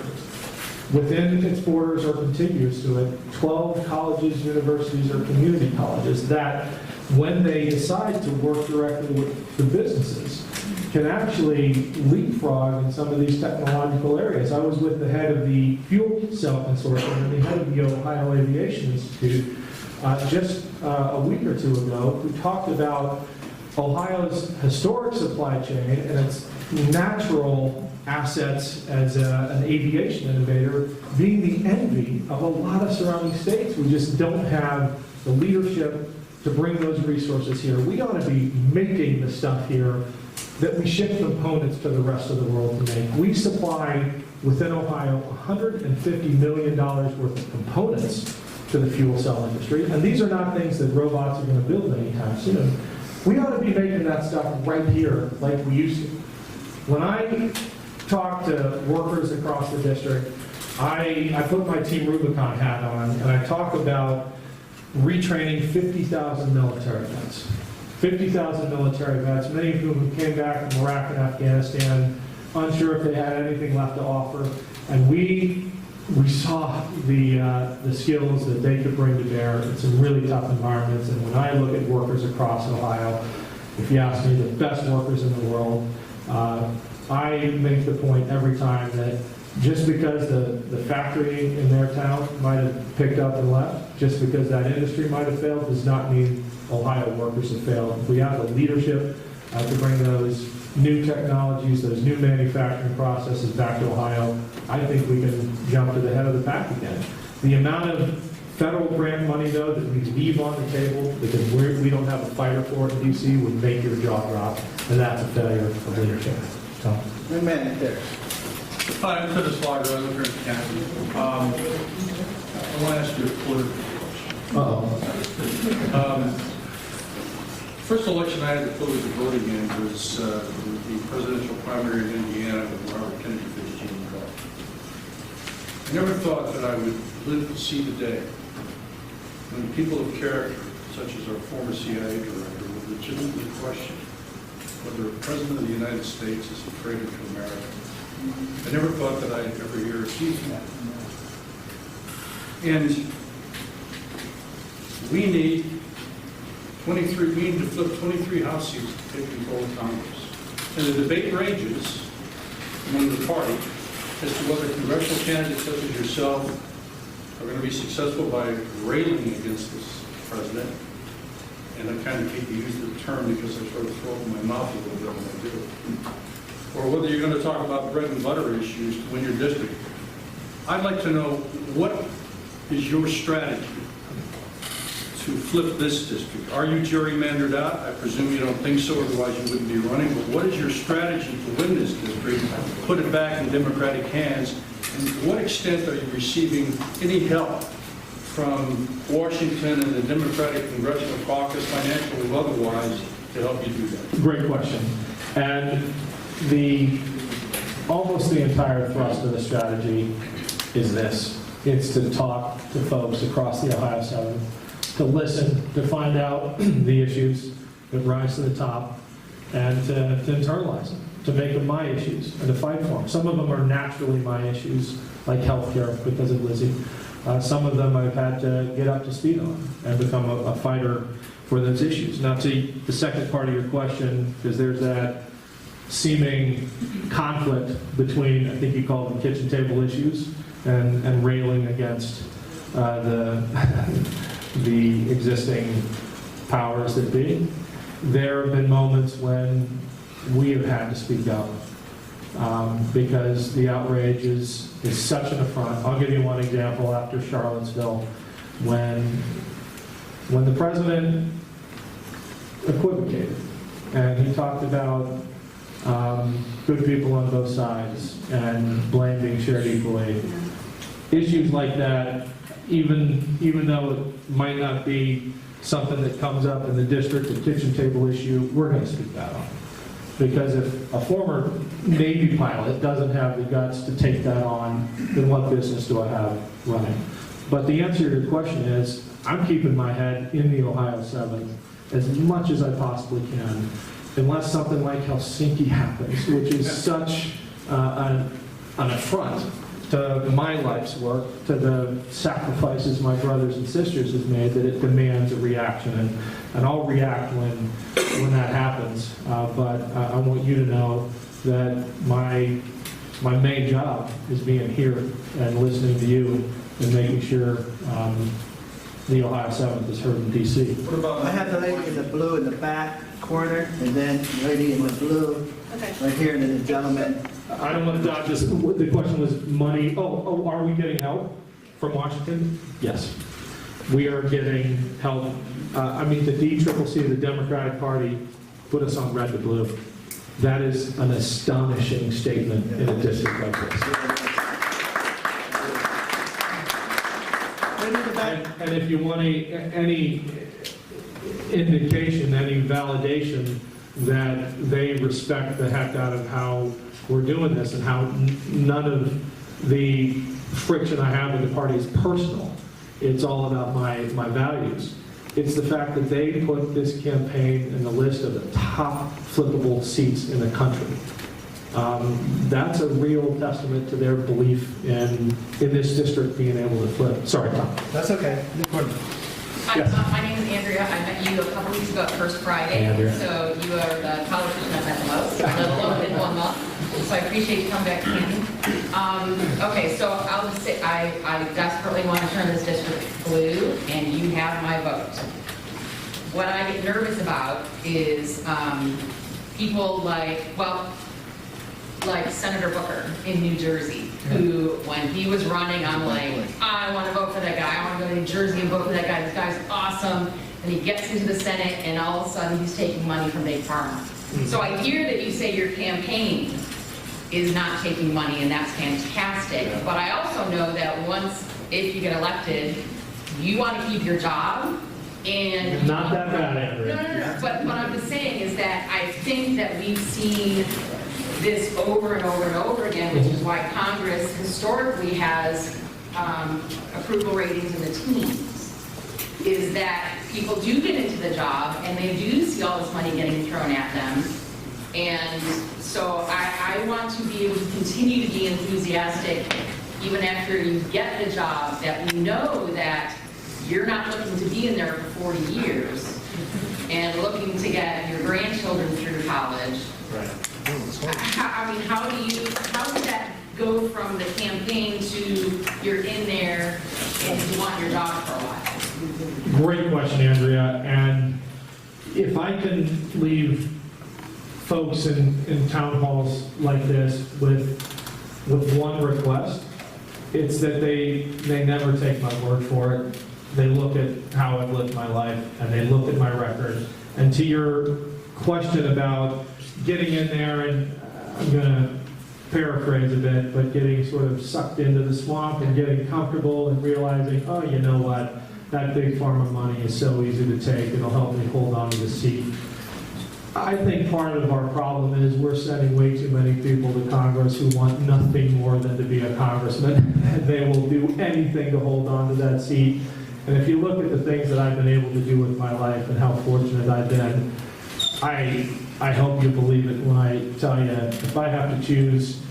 within its borders or contiguous to it, 12 colleges, universities, or community colleges that, when they decide to work directly with the businesses, can actually leapfrog in some of these technological areas. I was with the head of the fuel cell consortium and the head of the Ohio Aviation Institute just a week or two ago, who talked about Ohio's historic supply chain and its natural assets as an aviation innovator being the envy of a lot of surrounding states. We just don't have the leadership to bring those resources here. We ought to be making the stuff here that we ship components to the rest of the world to make. We supply, within Ohio, $150 million worth of components to the fuel cell industry, and these are not things that robots are going to build anytime soon. We ought to be making that stuff right here like we used to. When I talk to workers across the district, I put my Team Rubicon hat on, and I talk about retraining 50,000 military vets. 50,000 military vets, many of whom came back from Iraq and Afghanistan, unsure if they had anything left to offer. And we saw the skills that they could bring to bear in some really tough environments. And when I look at workers across Ohio, if you ask me, the best workers in the world, I make the point every time that just because the factory in their town might have picked up and left, just because that industry might have failed, does not mean Ohio workers have failed. We have the leadership to bring those new technologies, those new manufacturing processes back to Ohio. I think we can jump to the head of the pack again. The amount of federal grant money, though, that we leave on the table because we don't have a fighter for it in D.C. would make your jaw drop, and that's a failure of leadership. So. Amen. There. Hi, I'm Dennis Lager. I live here in Canton. I want to ask you a political question. First election I had the privilege of voting in was the presidential primary in Indiana with Robert Kennedy versus Jimmy Carter. I never thought that I would live to see the day when people of character, such as our former CIA director, would legitimately question whether a president of the United States is a traitor to America. I never thought that I'd ever hear or see that. And we need to flip 23 House seats to take control of Congress. And the debate ranges among the party as to whether congressional candidates such as yourself are going to be successful by railing against this president and I kind of hate to use the term because I sort of throw it in my mouth a little bit when I do it, or whether you're going to talk about bread and butter issues to win your district. I'd like to know, what is your strategy to flip this district? Are you gerrymandered out? I presume you don't think so, otherwise you wouldn't be running. But what is your strategy to win this district, put it back in Democratic hands? And to what extent are you receiving any help from Washington and the Democratic Congressional Caucus, financially or otherwise, to help you do that? Great question. And almost the entire thrust of the strategy is this. It's to talk to folks across the Ohio 7, to listen, to find out the issues that rise to the top, and to internalize them, to make them my issues, and to fight for them. Some of them are naturally my issues, like healthcare, because of Lizzie. Some of them I've had to get up to speed on and become a fighter for those issues. Now, to the second part of your question, because there's that seeming conflict between, I think you call them kitchen table issues, and railing against the existing powers that be. There have been moments when we have had to speak up because the outrage is such an affront. I'll give you one example after Charlottesville, when the president equivocated and he talked about good people on both sides and blame being shared equally. Issues like that, even though it might not be something that comes up in the district, a kitchen table issue, we're going to speak that on. Because if a former Navy pilot doesn't have the guts to take that on, then what business do I have running? But the answer to your question is, I'm keeping my head in the Ohio 7 as much as I possibly can, unless something like Helsinki happens, which is such an affront to my life's work, to the sacrifices my brothers and sisters have made, that it demands a reaction. And I'll react when that happens. But I want you to know that my main job is being here and listening to you and making sure the Ohio 7th is heard in D.C. I have the lady in the blue in the back corner, and then the lady in the blue right here, and then the gentleman. I don't want to dodge this. The question was money. Oh, are we getting help from Washington? Yes. We are getting help. The DCCC, the Democratic Party, put us on red to blue. That is an astonishing statement in a district like this. And if you want any indication, any validation that they respect the heck out of how we're doing this and how none of the friction I have with the party is personal. It's all about my values. It's the fact that they put this campaign in the list of the top flippable seats in the country. That's a real testament to their belief in this district being able to flip. Sorry, Tom. That's okay. Yes. My name is Andrea. I met you a couple weeks ago at First Friday. Andrea. So you are the politician I've met the most, let alone in 1 month. So I appreciate you coming back to Canton. Okay, so I'll just say I desperately want to turn this district blue, and you have my vote. What I get nervous about is people like Senator Booker in New Jersey, who, when he was running, I'm like, I want to vote for that guy. I want to go to New Jersey and vote for that guy. This guy's awesome. And he gets into the Senate, and all of a sudden, he's taking money from Big Pharma. So I hear that you say your campaign is not taking money, and that's fantastic. But I also know that if you get elected, you want to keep your job. And Not that bad, Andrea. No. But what I'm just saying is that I think that we've seen this over and over and over again, which is why Congress historically has approval ratings in the teens, is that people do get into the job and they do see all this money getting thrown at them. And so I want to be able to continue to be enthusiastic even after you get the job, that we know that you're not looking to be in there for 40 years and looking to get your grandchildren through college. Right. How does that go from the campaign to you're in there and you want your job for a while? Great question, Andrea. And if I can leave folks in town halls like this with one request, it's that they never take my word for it. They look at how I've lived my life, and they look at my record. And to your question about getting in there, and I'm going to paraphrase a bit, but getting sort of sucked into the swamp and getting comfortable and realizing, oh, you know what, that big pharma money is so easy to take, it'll help me hold on to the seat. I think part of our problem is we're sending way too many people to Congress who want nothing more than to be a congressman, and they will do anything to hold on to that seat. And if you look at the things that I've been able to do with my life and how fortunate I've been, I hope you believe it when I tell you, if I have to choose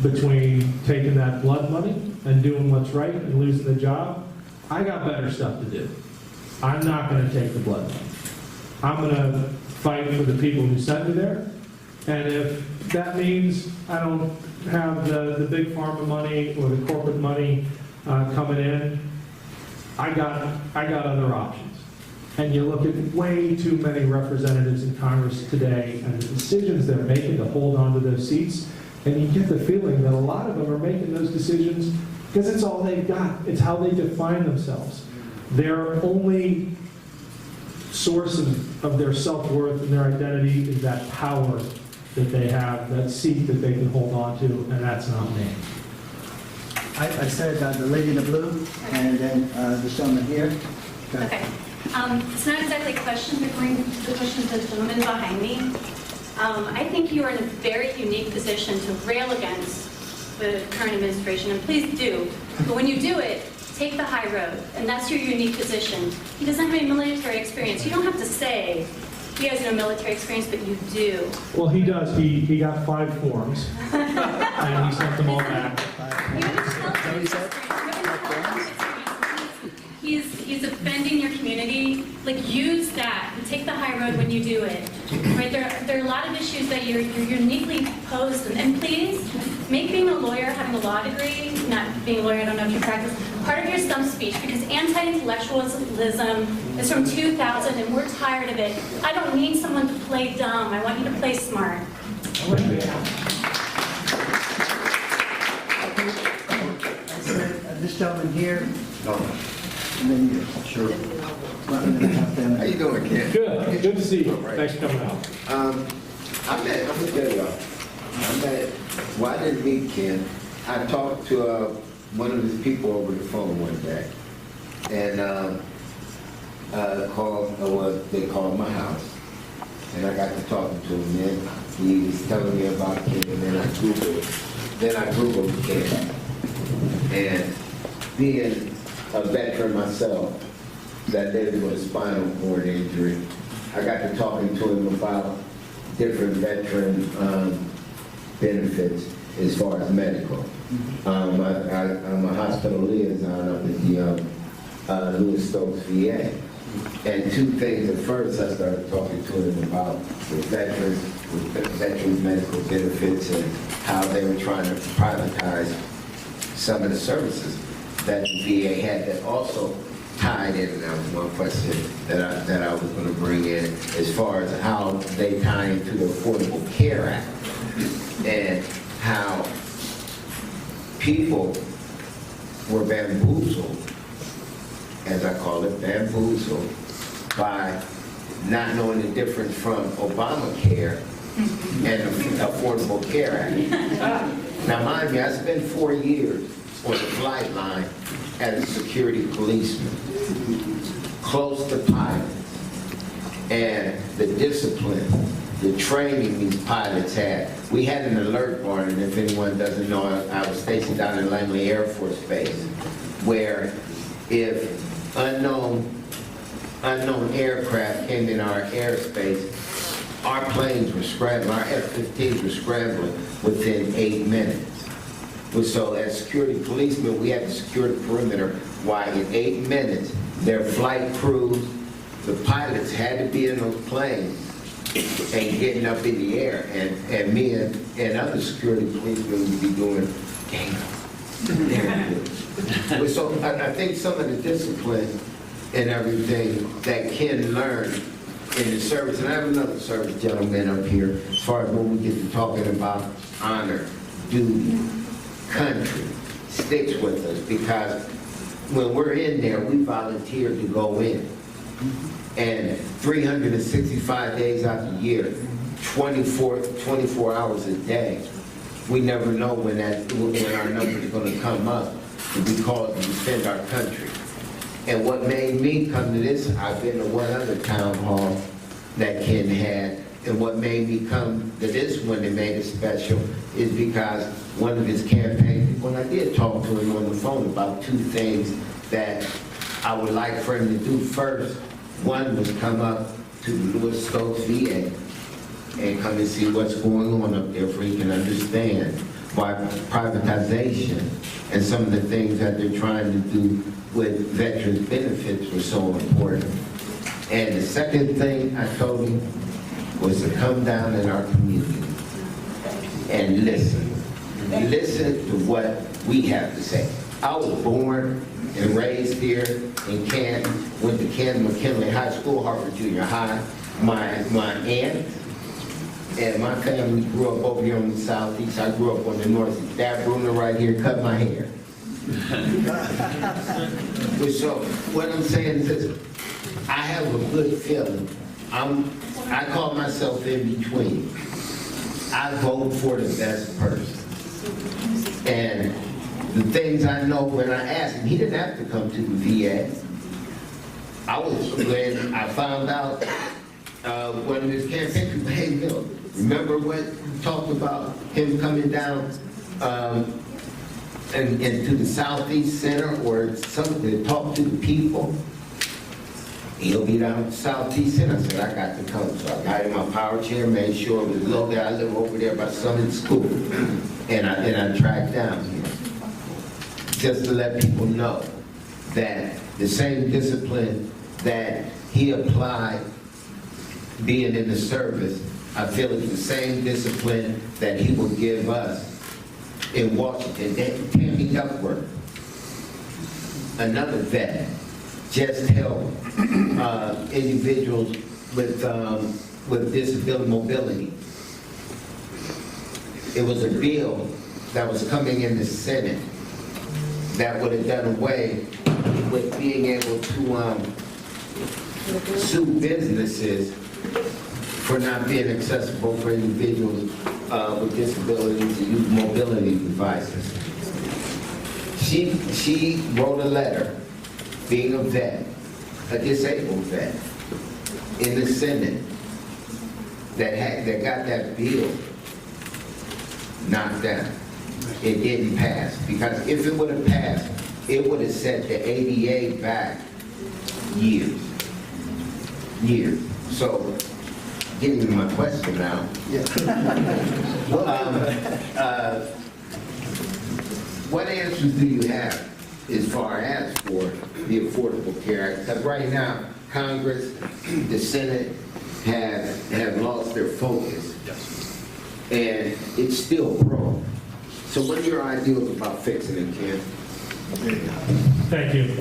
between taking that blood money and doing what's right and losing the job, I got better stuff to do. I'm not going to take the blood money. I'm going to fight for the people who sent me there. And if that means I don't have the big pharma money or the corporate money coming in, I got other options. And you look at way too many representatives in Congress today and the decisions they're making to hold on to those seats, and you get the feeling that a lot of them are making those decisions because it's all they've got. It's how they define themselves. Their only source of their self-worth and their identity is that power that they have, that seat that they can hold on to, and that's not me. I said the lady in the blue, and then the gentleman here. Okay. It's not exactly a question, but going to the question to the gentleman behind me. I think you are in a very unique position to rail against the current administration, and please do. But when you do it, take the high road, and that's your unique position. He doesn't have any military experience. You don't have to say he has no military experience, but you do. Well, he does. He got 5 forms, and he sent them all back. You have military experience. He's offending your community. Like, use that and take the high road when you do it. Right? There are a lot of issues that you're uniquely posed, and please make being a lawyer, having a law degree, not being a lawyer, I don't know if you practice, part of your stump speech, because anti-intellectualism is from 2000 and we're tired of it. I don't need someone to play dumb. I want you to play smart. I said this gentleman here, and then you. Sure. How you doing, Ken? Good. Good to see you. Thanks for coming out. I'm gonna tell y'all. Well, I didn't meet Ken. I talked to one of his people over the phone one day, and they called my house, and I got to talking to him. Then he was telling me about Ken, and then I Googled Ken, and being a veteran myself that lived with a spinal cord injury, I got to talking to him about different veteran benefits as far as medical. I'm a hospital liaison up at the Louis Stokes VA. And 2 things. At first, I started talking to him about the veterans medical benefits and how they were trying to privatize some of the services that the VA had that also tied in, and that was one question that I was going to bring in, as far as how they tie into the Affordable Care Act and how people were bamboozled, as I call it, bamboozled, by not knowing the difference from Obamacare and the Affordable Care Act. Now, mind you, I spent 4 years on the flight line as a security policeman, close to pilots, and the discipline, the training these pilots had. We had an alert bar, and if anyone doesn't know, I was stationed down in Langley Air Force Base, where if unknown aircraft came in our airspace, our planes were scrambling, our F-15s were scrambling within 8 minutes. So as security policemen, we had to secure the perimeter, while in 8 minutes, their flight crews, the pilots had to be in those planes and getting up in the air, and me and other security policemen would be doing, so I think some of the discipline and everything that Ken learned in the service, and I have another service gentleman up here, as far as when we get to talking about honor, duty, country, sticks with us, because when we're in there, we volunteer to go in. And 365 days out the year, 24 hours a day, we never know when our number is going to come up to be called to defend our country. And what made me come to this, I've been to one other town hall that Ken had, and what made me come to this one that made it special is because one of his campaign people, and I did talk to him on the phone about two things that I would like for him to do first. One was come up to Lewis Stokes VA and come and see what's going on up there so he can understand why privatization and some of the things that they're trying to do with veterans benefits were so important. And the second thing I told him was to come down in our community and listen. Listen to what we have to say. I was born and raised here in Canton, went to Canton McKinley High School, Harvard Junior High. My aunt and my family grew up over here on the southeast. I grew up on the northeast. Dad Bruner right here cut my hair. So what I'm saying is this, I have a good feeling. I call myself in between. I vote for the best person. And the things I know when I asked him, he didn't have to come to the VA. When I found out one of his campaign people, hey, Bill, remember what we talked about him coming down and to the Southeast Center or something to talk to the people? He'll be down at the Southeast Center. I said, I got to come. So I got in my power chair, made sure it was located. I live over there by Summit School. And I tracked down here. Just to let people know that the same discipline that he applied being in the service, I feel it's the same discipline that he will give us in Washington. Tammy Duckworth, another vet, just helped individuals with disability mobility. It was a bill that was coming in the Senate that would have done away with being able to sue businesses for not being accessible for individuals with disabilities to use mobility devices. She wrote a letter, being a vet, a disabled vet, in the Senate that got that bill knocked down. It didn't pass, because if it would have passed, it would have set the ADA back years. So, getting to my question now. What answers do you have as far as for the Affordable Care Act? Because right now, Congress, the Senate have lost their focus, and it's still broke. So what are your ideas about fixing it, Ken? Thank you.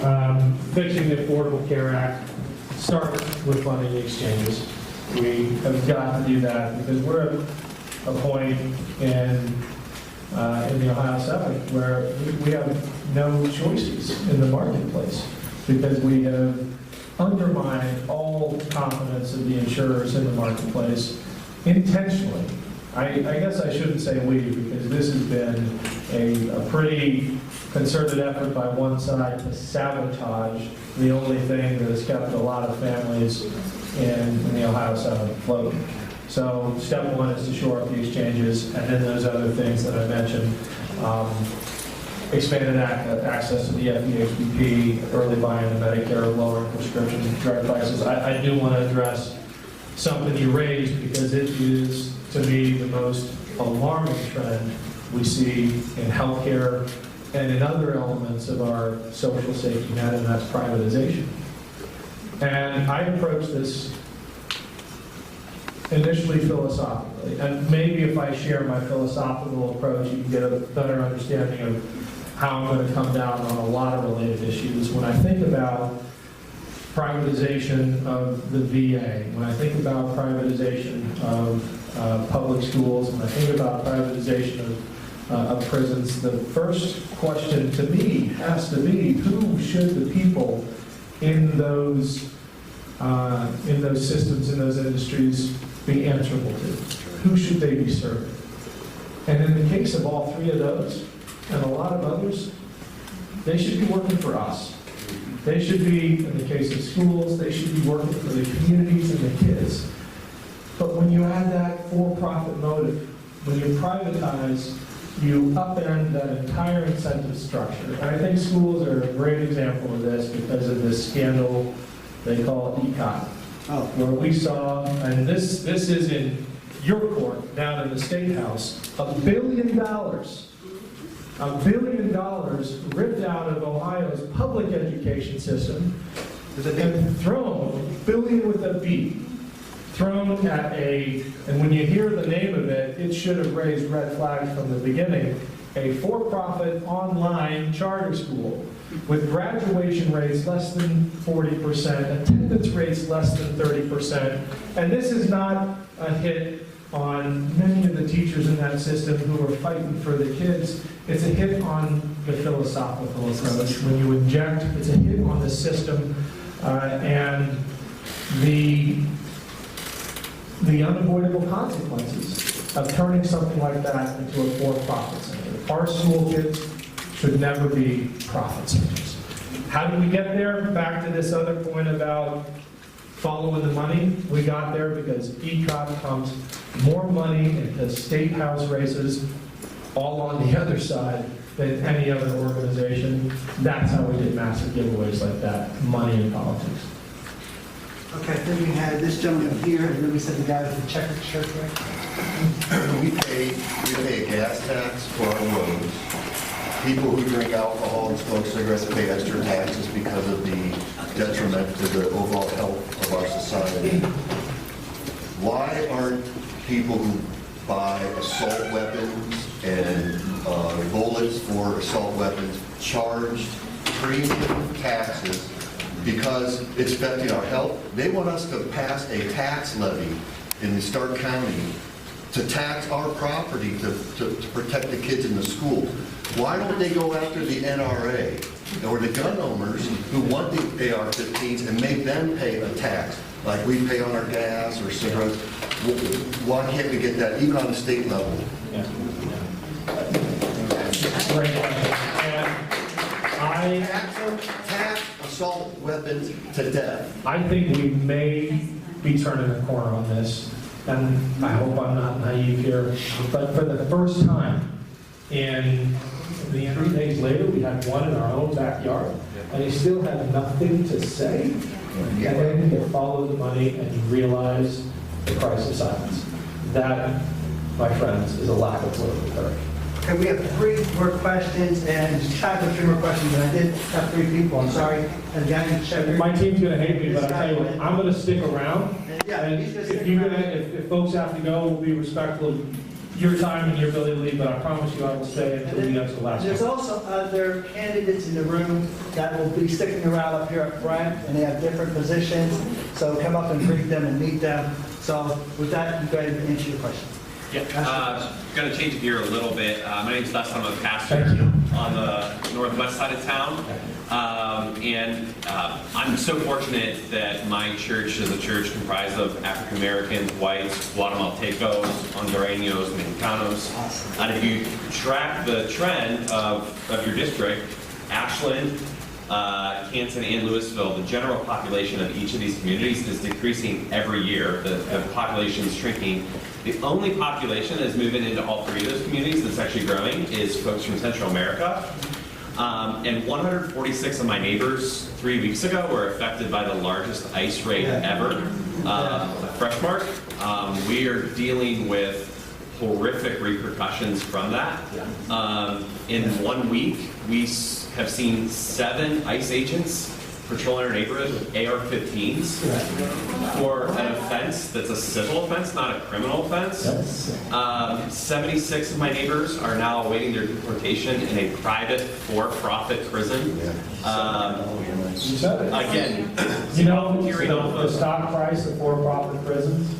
Fixing the Affordable Care Act starts with funding the exchanges. We have got to do that because we're at a point in the Ohio South where we have no choices in the marketplace because we have undermined all confidence of the insurers in the marketplace intentionally. I guess I shouldn't say we, because this has been a pretty concerted effort by one side to sabotage the only thing that has kept a lot of families in the Ohio South afloat. So step one is to shore up the exchanges, and then those other things that I mentioned, expanded access to the FEHBP, early buy-in to Medicare, lowering prescription drug prices. I do want to address something you raised because it is, to me, the most alarming trend we see in healthcare and in other elements of our social safety net, and that's privatization. And I approach this initially philosophically, and maybe if I share my philosophical approach, you can get a better understanding of how I'm going to come down on a lot of related issues. When I think about privatization of the VA, when I think about privatization of public schools, when I think about privatization of prisons, the first question to me has to be, who should the people in those systems, in those industries, be answerable to? Who should they be serving? And in the case of all three of those, and a lot of others, they should be working for us. They should be, in the case of schools, they should be working for the communities and the kids. But when you add that for-profit motive, when you privatize, you upend that entire incentive structure. And I think schools are a great example of this because of this scandal they call ECOT, where we saw, and this is in your court, down in the State House, $1 billion ripped out of Ohio's public education system and thrown, $1 billion with a B, thrown at and when you hear the name of it, it should have raised red flags from the beginning, a for-profit online charter school with graduation rates less than 40%, attendance rates less than 30%, and this is not a hit on many of the teachers in that system who are fighting for the kids. It's a hit on the philosophical approach. When you inject, it's a hit on the system and the unavoidable consequences of turning something like that into a for-profit center. Our school kids should never be profit centers. How did we get there? Back to this other point about following the money. We got there because ECOT pumps more money into state house races, all on the other side, than any other organization. That's how we get massive giveaways like that, money in politics. Okay, then we had this gentleman here, and then we said the guy with the checkered shirt, right? We pay a gas tax for our roads. People who drink alcohol and smoke cigarettes pay extra taxes because of the detriment to the overall health of our society. Why aren't people who buy assault weapons and bullets for assault weapons charged premium taxes because it's affecting our health? They want us to pass a tax levy in the Stark County to tax our property to protect the kids in the school. Why don't they go after the NRA or the gun owners who want the AR-15s and make them pay a tax like we pay on our gas or cigarettes? Why can't we get that even on the state level? Yeah. Great question. And tax assault weapons to death. I think we may be turning a corner on this, and I hope I'm not naive here, but for the first time in the 3 days later, we had one in our own backyard, and he still had nothing to say. And then you follow the money and you realize the price of silence. That, my friends, is a lack of political courage. Okay, we have 3 more questions, and time for 3 more questions, and I did have 3 people, I'm sorry. And again, my team's going to hate me, but I'll tell you what, I'm going to stick around. Yeah, And if folks have to go, we'll be respectful of your time and your ability to leave, but I promise you I will stay until we get to the last one. There's also other candidates in the room that will be sticking around up here up front, and they have different positions, so come up and greet them and meet them. So with that, you go ahead and answer your question. Yeah, going to change it here a little bit. My name's Les, I'm a pastor on the northwest side of town. I'm so fortunate that my church is a church comprised of African Americans, whites, Guatemaltecos, Hondureños, Mexicanos. And if you track the trend of your district, Ashland, Canton, and Louisville, the general population of each of these communities is decreasing every year. The population is shrinking. The only population that's moving into all 3 of those communities that's actually growing is folks from Central America. And 146 of my neighbors 3 weeks ago were affected by the largest ICE raid ever, Freshmark. We are dealing with horrific repercussions from that. In 1 week, we have seen 7 ICE agents patrolling our neighborhood with AR-15s for an offense that's a civil offense, not a criminal offense. 76 of my neighbors are now awaiting their deportation in a private for-profit prison. Again, You know, volunteering off the of stock price of for-profit prisons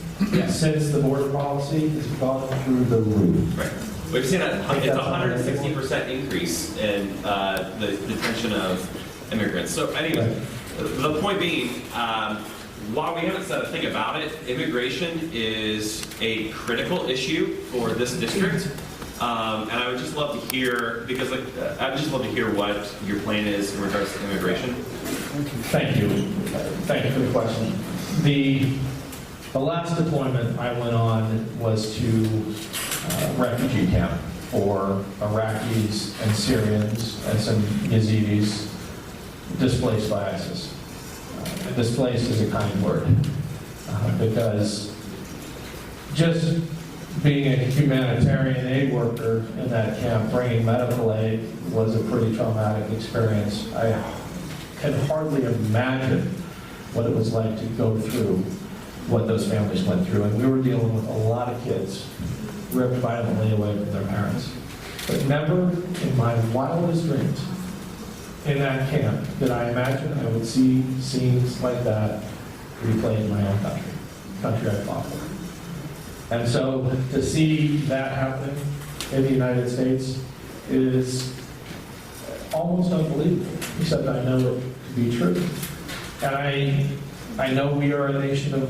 since the border policy has gone through the roof. Right. We've seen it's a 160% increase in the detention of immigrants. So anyway, the point being, while we haven't said a thing about it, immigration is a critical issue for this district. And I would just love to hear, because I would just love to hear what your plan is in regards to immigration. Thank you. Thank you for the question. The last deployment I went on was to refugee camp for Iraqis and Syrians and some Yazidis displaced by ISIS. Displaced is a kind word because just being a humanitarian aid worker in that camp, bringing medical aid was a pretty traumatic experience. I can hardly imagine what it was like to go through what those families went through. And we were dealing with a lot of kids ripped violently away from their parents. But never in my wildest dreams in that camp did I imagine I would see scenes like that replayed in my own country I fought for. And so to see that happening in the United States is almost unbelievable, except I know it to be true. And I know we are a nation of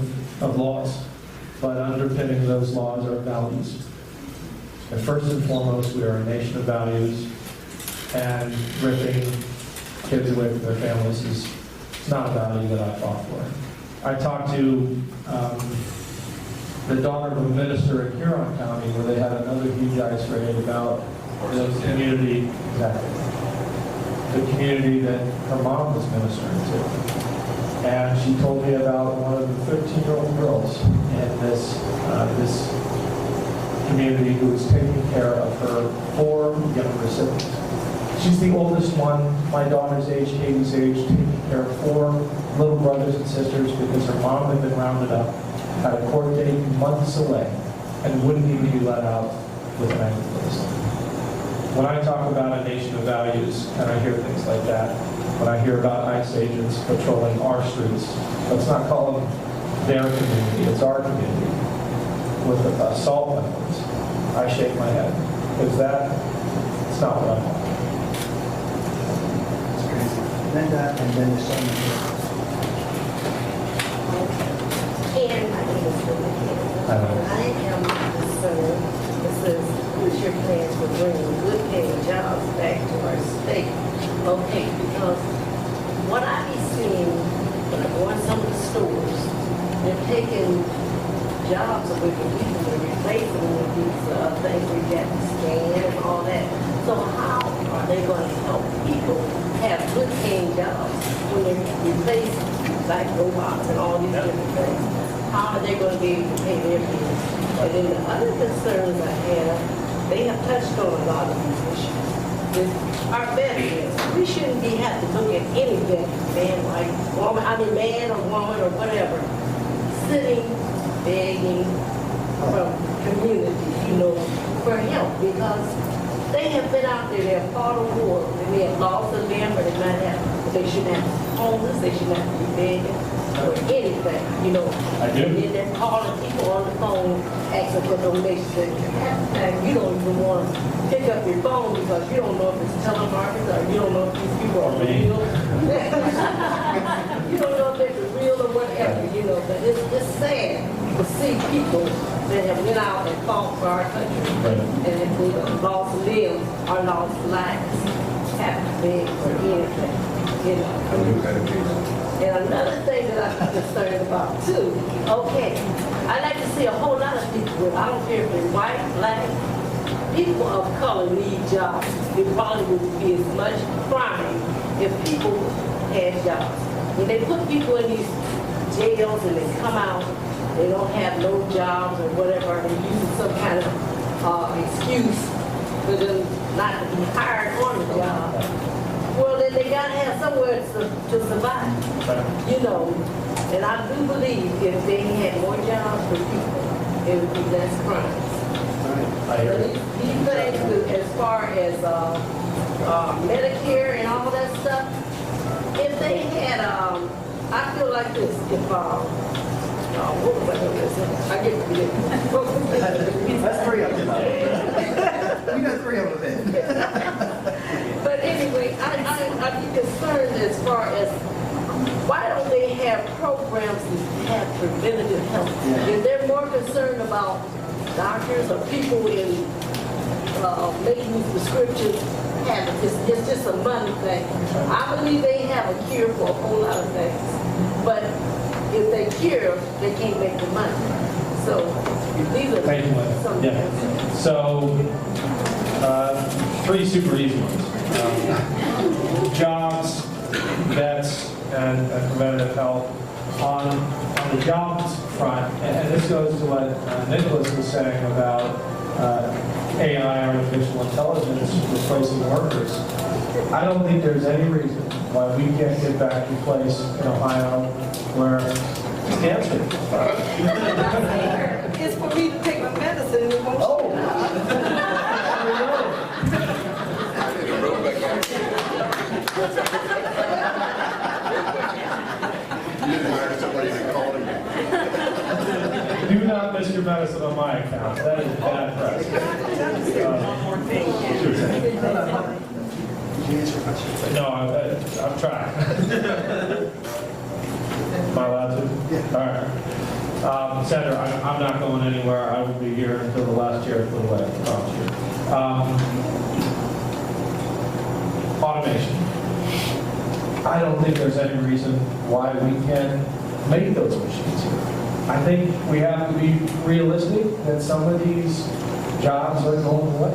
laws, but underpinning those laws are values. And first and foremost, we are a nation of values, and ripping kids away from their families is not a value that I fought for. I talked to the daughter of a minister in Huron County where they had another huge ice raid about the community, the community that her mom was ministering to. And she told me about one of the 13-year-old girls in this community who was taking care of her 4 younger siblings. She's the oldest one, my daughter's age, Katie's age, taking care of 4 little brothers and sisters because her mom had been rounded up, had a court date months away, and wouldn't even be let out with an ankle bracelet. When I talk about a nation of values, and I hear things like that, when I hear about ICE agents patrolling our streets, let's not call them their community, it's our community, with assault weapons, I shake my head, because it's not what I want. Linda, and then the son. And my name is Linda Canton. I am concerned, this is, what's your plans for bringing good paying jobs back to our state? Okay, because what I be seeing when I go in some of the stores, they're taking jobs away from people and replacing them with these things we got to scan and all that. So how are they going to help people have good paying jobs when they replace like robots and all these different things? How are they going to be able to pay their bills? And then the other concerns I have, they have touched on a lot of these issues. With our veterans, we shouldn't be have to look at any veteran, like woman, man or woman or whatever, sitting, begging from community, for help, because they have been out there, they have fought a war, they may have lost a limb, but they shouldn't have to be homeless, they shouldn't have to be begging for anything, I do. And then they're calling people on the phone, asking for donations, and you don't even want to pick up your phone because you don't know if it's telemarketers or you don't know if these people are real. You don't know if they're real or whatever, but it's sad to see people that have went out and fought for our country, and if they lost limbs or lost lives, have to beg for anything, And another thing that I'm concerned about too, I like to see a whole lot of people, I don't care if they're white, black, people of color need jobs. There probably would be as much crime if people had jobs. When they put people in these jails and they come out, they don't have no jobs or whatever, they're using some kind of excuse for them not to be hired on the job. Well, then they got gotta have somewhere to survive, you know. And I do believe if they had more jobs for people, it would be less crimes. These things, as far as Medicare and all that stuff, if they had, I feel like this, if, what was I going to say? I get That's 3 of them. We got 3 of them. But anyway, I'd be concerned as far as why don't they have programs to have preventative health? If they're more concerned about doctors or people in making these prescriptions happen, it's just a money thing. I believe they have a cure for a whole lot of things, but if they cure, they can't make the money. So these are Thank you, some Lynn. Yeah. So, 3 super easy ones. Jobs, vets, and preventative health. On the jobs front, and this goes to what Nicholas was saying about AI, artificial intelligence, replacing workers. I don't think there's any reason why we can't get back to a place in Ohio where cancer. It's for me to take my medicine and it won't. Oh. You didn't hire somebody to call him. Do not miss your medicine on my account. That is bad press. No, I'm trying. Am I allowed to? Yeah. All right. Senator, I'm not going anywhere. I will be here until the last chair is put away. I promise you. Automation. I don't think there's any reason why we can't make those machines here. I think we have to be realistic that some of these jobs are going away.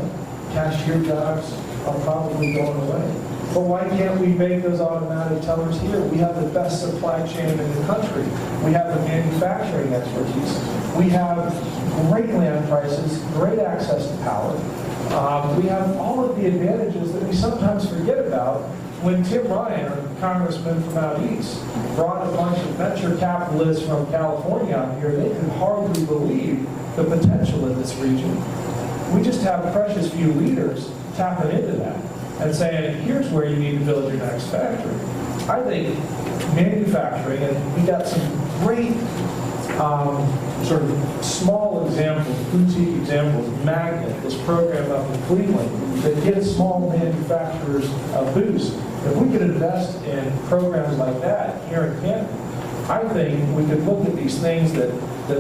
Cashier jobs are probably going away. But why can't we make those automatic tellers here? We have the best supply chain in the country. We have the manufacturing expertise. We have great land prices, great access to power. We have all of the advantages that we sometimes forget about. When Tim Ryan, a congressman from out east, brought a bunch of venture capitalists from California out here, they could hardly believe the potential in this region. We just have precious few leaders tapping into that and saying, here's where you need to build your next factory. I think manufacturing, and we got some great sort of small examples, boutique examples, Magnet, this program up in Cleveland, that gives small manufacturers a boost. If we could invest in programs like that here in Canton, I think we could look at these things that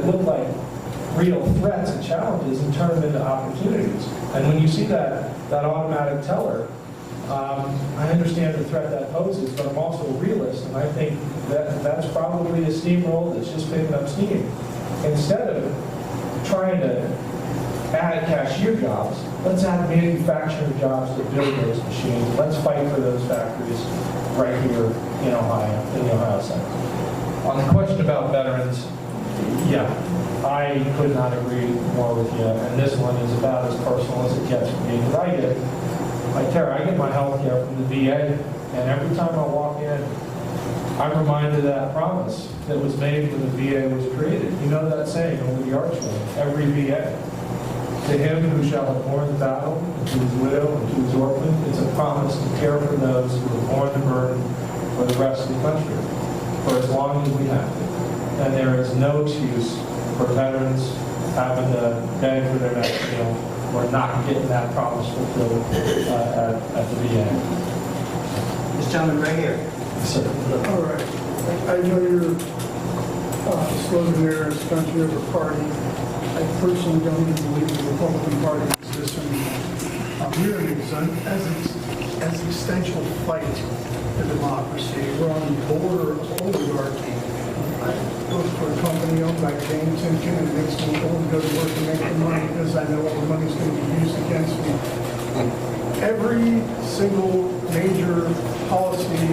look like real threats and challenges and turn them into opportunities. And when you see that automatic teller, I understand the threat that poses, but I'm also a realist, and I think that's probably a steamroll that's just picking up steam. Instead of trying to add cashier jobs, let's add manufacturing jobs to build those machines. Let's fight for those factories right here in Ohio, in the Ohio Center. On the question about veterans, yeah, I could not agree more with you, and this one is about as personal as it gets for me. Because I get my health care from the VA, and every time I walk in, I'm reminded of that promise that was made when the VA was created. You know that saying over the archway, every VA. To him who shall have borne the battle, and to his widow, and to his orphan, it's a promise to care for those who have borne the burden for the rest of the country, for as long as we have to. And there is no excuse for veterans having to beg for their next meal or not getting that promise fulfilled at the VA. This gentleman right here. Sir. All right. I know your slogan there is country over party. I personally don't even believe the Republican Party exists anymore. We're an existential fight for democracy. We're on the border of oligarchy. I work for a company owned by Canton, and it makes me go to work and make the money because I know all the money's going to be used against me. Every single major policy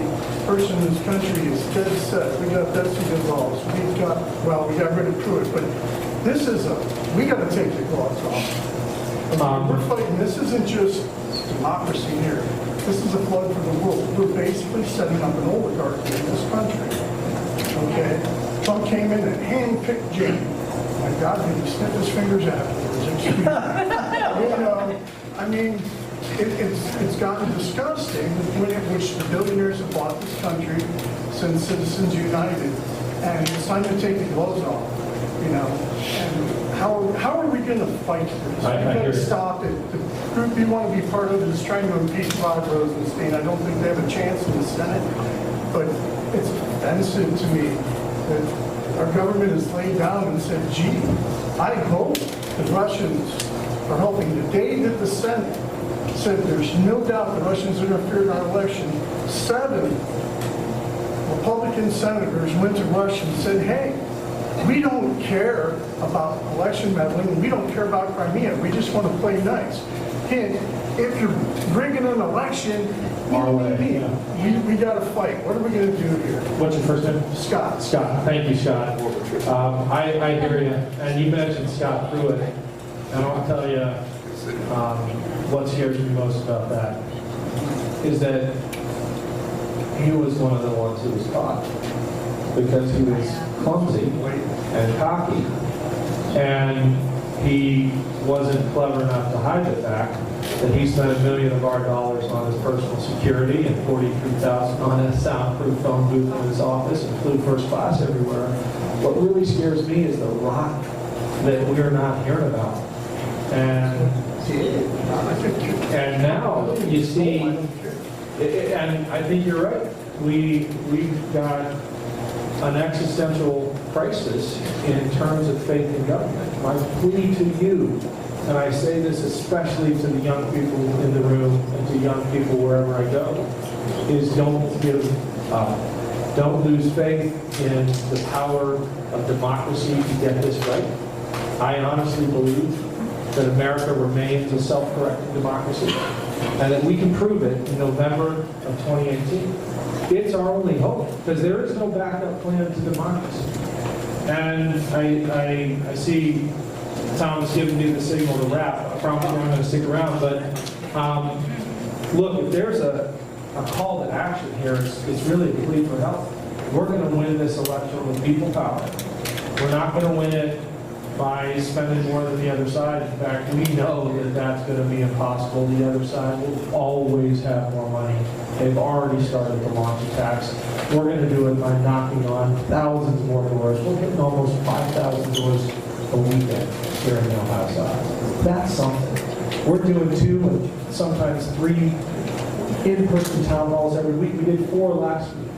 person in this country is dead set. We got Betsy DeVos. We got rid of Pruitt, but we got to take the gloves off. We're fighting. This isn't just democracy here. This is a flood for the world. We're basically setting up an oligarchy in this country. Okay? Trump came in and handpicked Jim. My God, did he snip his fingers afterwards? Excuse me. I mean, it's gotten disgusting the point at which the billionaires have bought this country since Citizens United. And it's time to take the gloves off, you know. And how are we going to fight this? We've got to stop it. The group you want to be part of is trying to impeach Rod Rosenstein. I don't think they have a chance in the Senate. But it's offensive to me that our government has laid down and said, gee, I hope the Russians are helping. The day that the Senate said there's no doubt the Russians interfered in our election, 7 Republican senators went to Russia and said, hey, we don't care about election meddling. We don't care about Crimea. We just want to play nice. And if you're rigging an election, we got to fight. What are we going to do here? What's your first name? Scott. Scott. Thank you, Scott. I hear you. And you mentioned Scott Pruitt. And I'll tell you what scares me most about that is that he was one of the ones who was caught because he was clumsy and cocky, and he wasn't clever enough to hide the fact that he spent $1 million of our dollars on his personal security and $43,000 on a soundproof phone booth in his office and flew first class everywhere. What really scares me is the rot that we're not hearing about. And now you see, and I think you're right. We've got an existential crisis in terms of faith in government. My plea to you, and I say this especially to the young people in the room and to young people wherever I go, is don't give up. Don't lose faith in the power of democracy to get this right. I honestly believe that America remains a self-correcting democracy, and that we can prove it in November of 2018. It's our only hope, because there is no backup plan to democracy. And I see Thomas giving me the signal to wrap. I promise you I'm going to stick around, but look, if there's a call to action here, it's really a plea for help. We're going to win this election with people power. We're not going to win it by spending more than the other side. In fact, we know that that's going to be impossible. The other side will always have more money. They've already started to launch attacks. We're going to do it by knocking on thousands more doors. We're hitting almost 5,000 doors a weekend here in the Ohio side. That's something. We're doing 2 and sometimes 3 in-person town halls every week. We did 4 last week.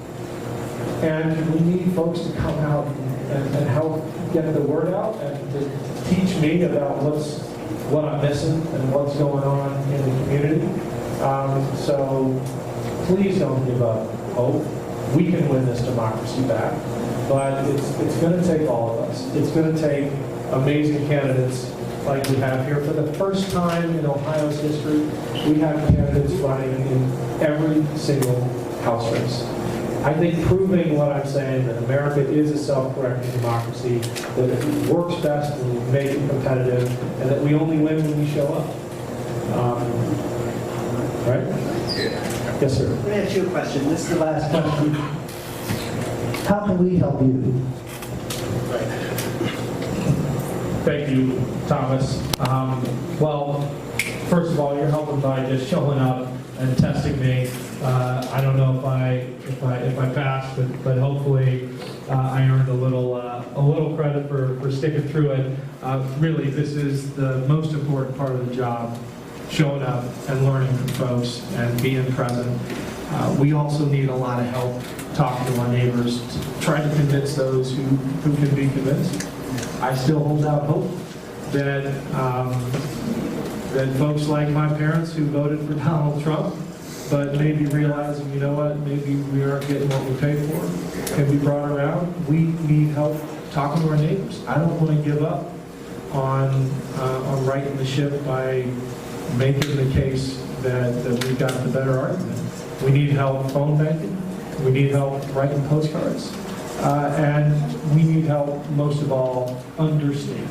And we need folks to come out and help get the word out and to teach me about what I'm missing and what's going on in the community. So please don't give up hope. We can win this democracy back, but it's going to take all of us. It's going to take amazing candidates like we have here. For the first time in Ohio's history, we have candidates running in every single House race. I think proving what I'm saying, that America is a self-correcting democracy, that it works best when we make it competitive, and that we only win when we show up. Right? Yes, sir. Let me ask you a question. This is the last question. How can we help you? Thank you, Thomas. Well, first of all, you're helping by just showing up and testing me. I don't know if I passed, but hopefully I earned a little credit for sticking through it. Really, this is the most important part of the job: showing up and learning from folks and being present. We also need a lot of help talking to our neighbors, trying to convince those who can be convinced. I still hold out hope that folks like my parents who voted for Donald Trump, but maybe realizing, you know what, maybe we aren't getting what we paid for, can be brought around. We need help talking to our neighbors. I don't want to give up on righting the ship by making the case that we've got the better argument. We need help phone banking. We need help writing postcards. And we need help, most of all, understanding.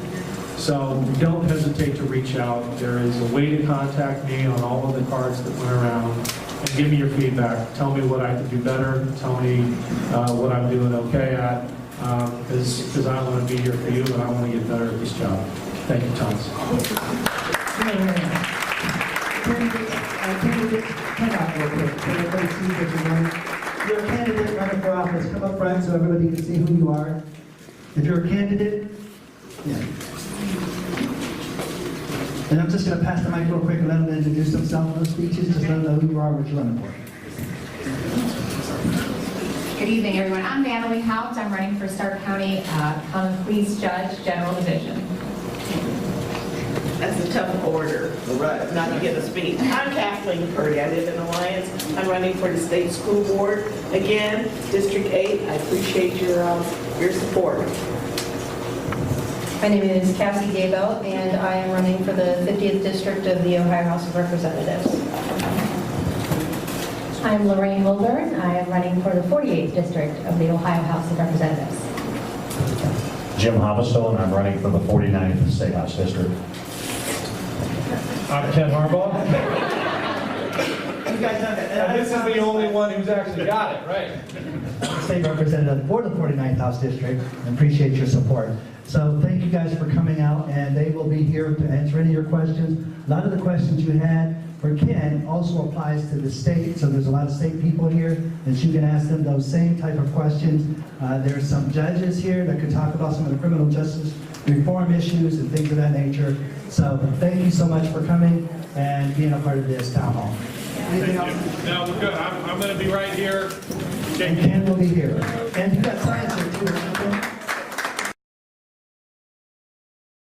So don't hesitate to reach out. There is a way to contact me on all of the cards that went around, and give me your feedback. Tell me what I could do better. Tell me what I'm doing okay at, because I want to be here for you, and I want to get better at this job. Thank you, Thomas. Candidate, come out real quick, so everybody sees what you're doing. If you're a candidate running for office, come up front so everybody can see who you are. If you're a candidate, yeah. And I'm just going to pass the mic real quick and let them introduce themselves in those speeches. Just let them know who you are, what you're running for. Good evening, everyone. I'm Natalie Haupt. I'm running for Stark County Common Police Judge, General Division. That's a tough order, not to get a speech. I'm Kathleen Purdy. I live in Alliance. I'm running for the state school board. Again, District 8. I appreciate your support. My name is Cassie Gabel, and I am running for the 50th District of the Ohio House of Representatives. I'm Lorraine Wilburn. I am running for the 48th District of the Ohio House of Representatives. Jim Hobbistow, and I'm running for the 49th State House District. I'm Ken Harbaugh. You guys know that. This is the only one who's actually got it, right? State Representative for the 49th House District, and appreciate your support. So thank you guys for coming out, and they will be here to answer any of your questions. A lot of the questions you had for Ken also applies to the state, so there's a lot of state people here, and you can ask them those same type of questions. There's some judges here that could talk about some of the criminal justice reform issues and things of that nature. So thank you so much for coming and being a part of this town hall. Anything else? No, we're good. I'm going to be right here. And Ken will be here. And you guys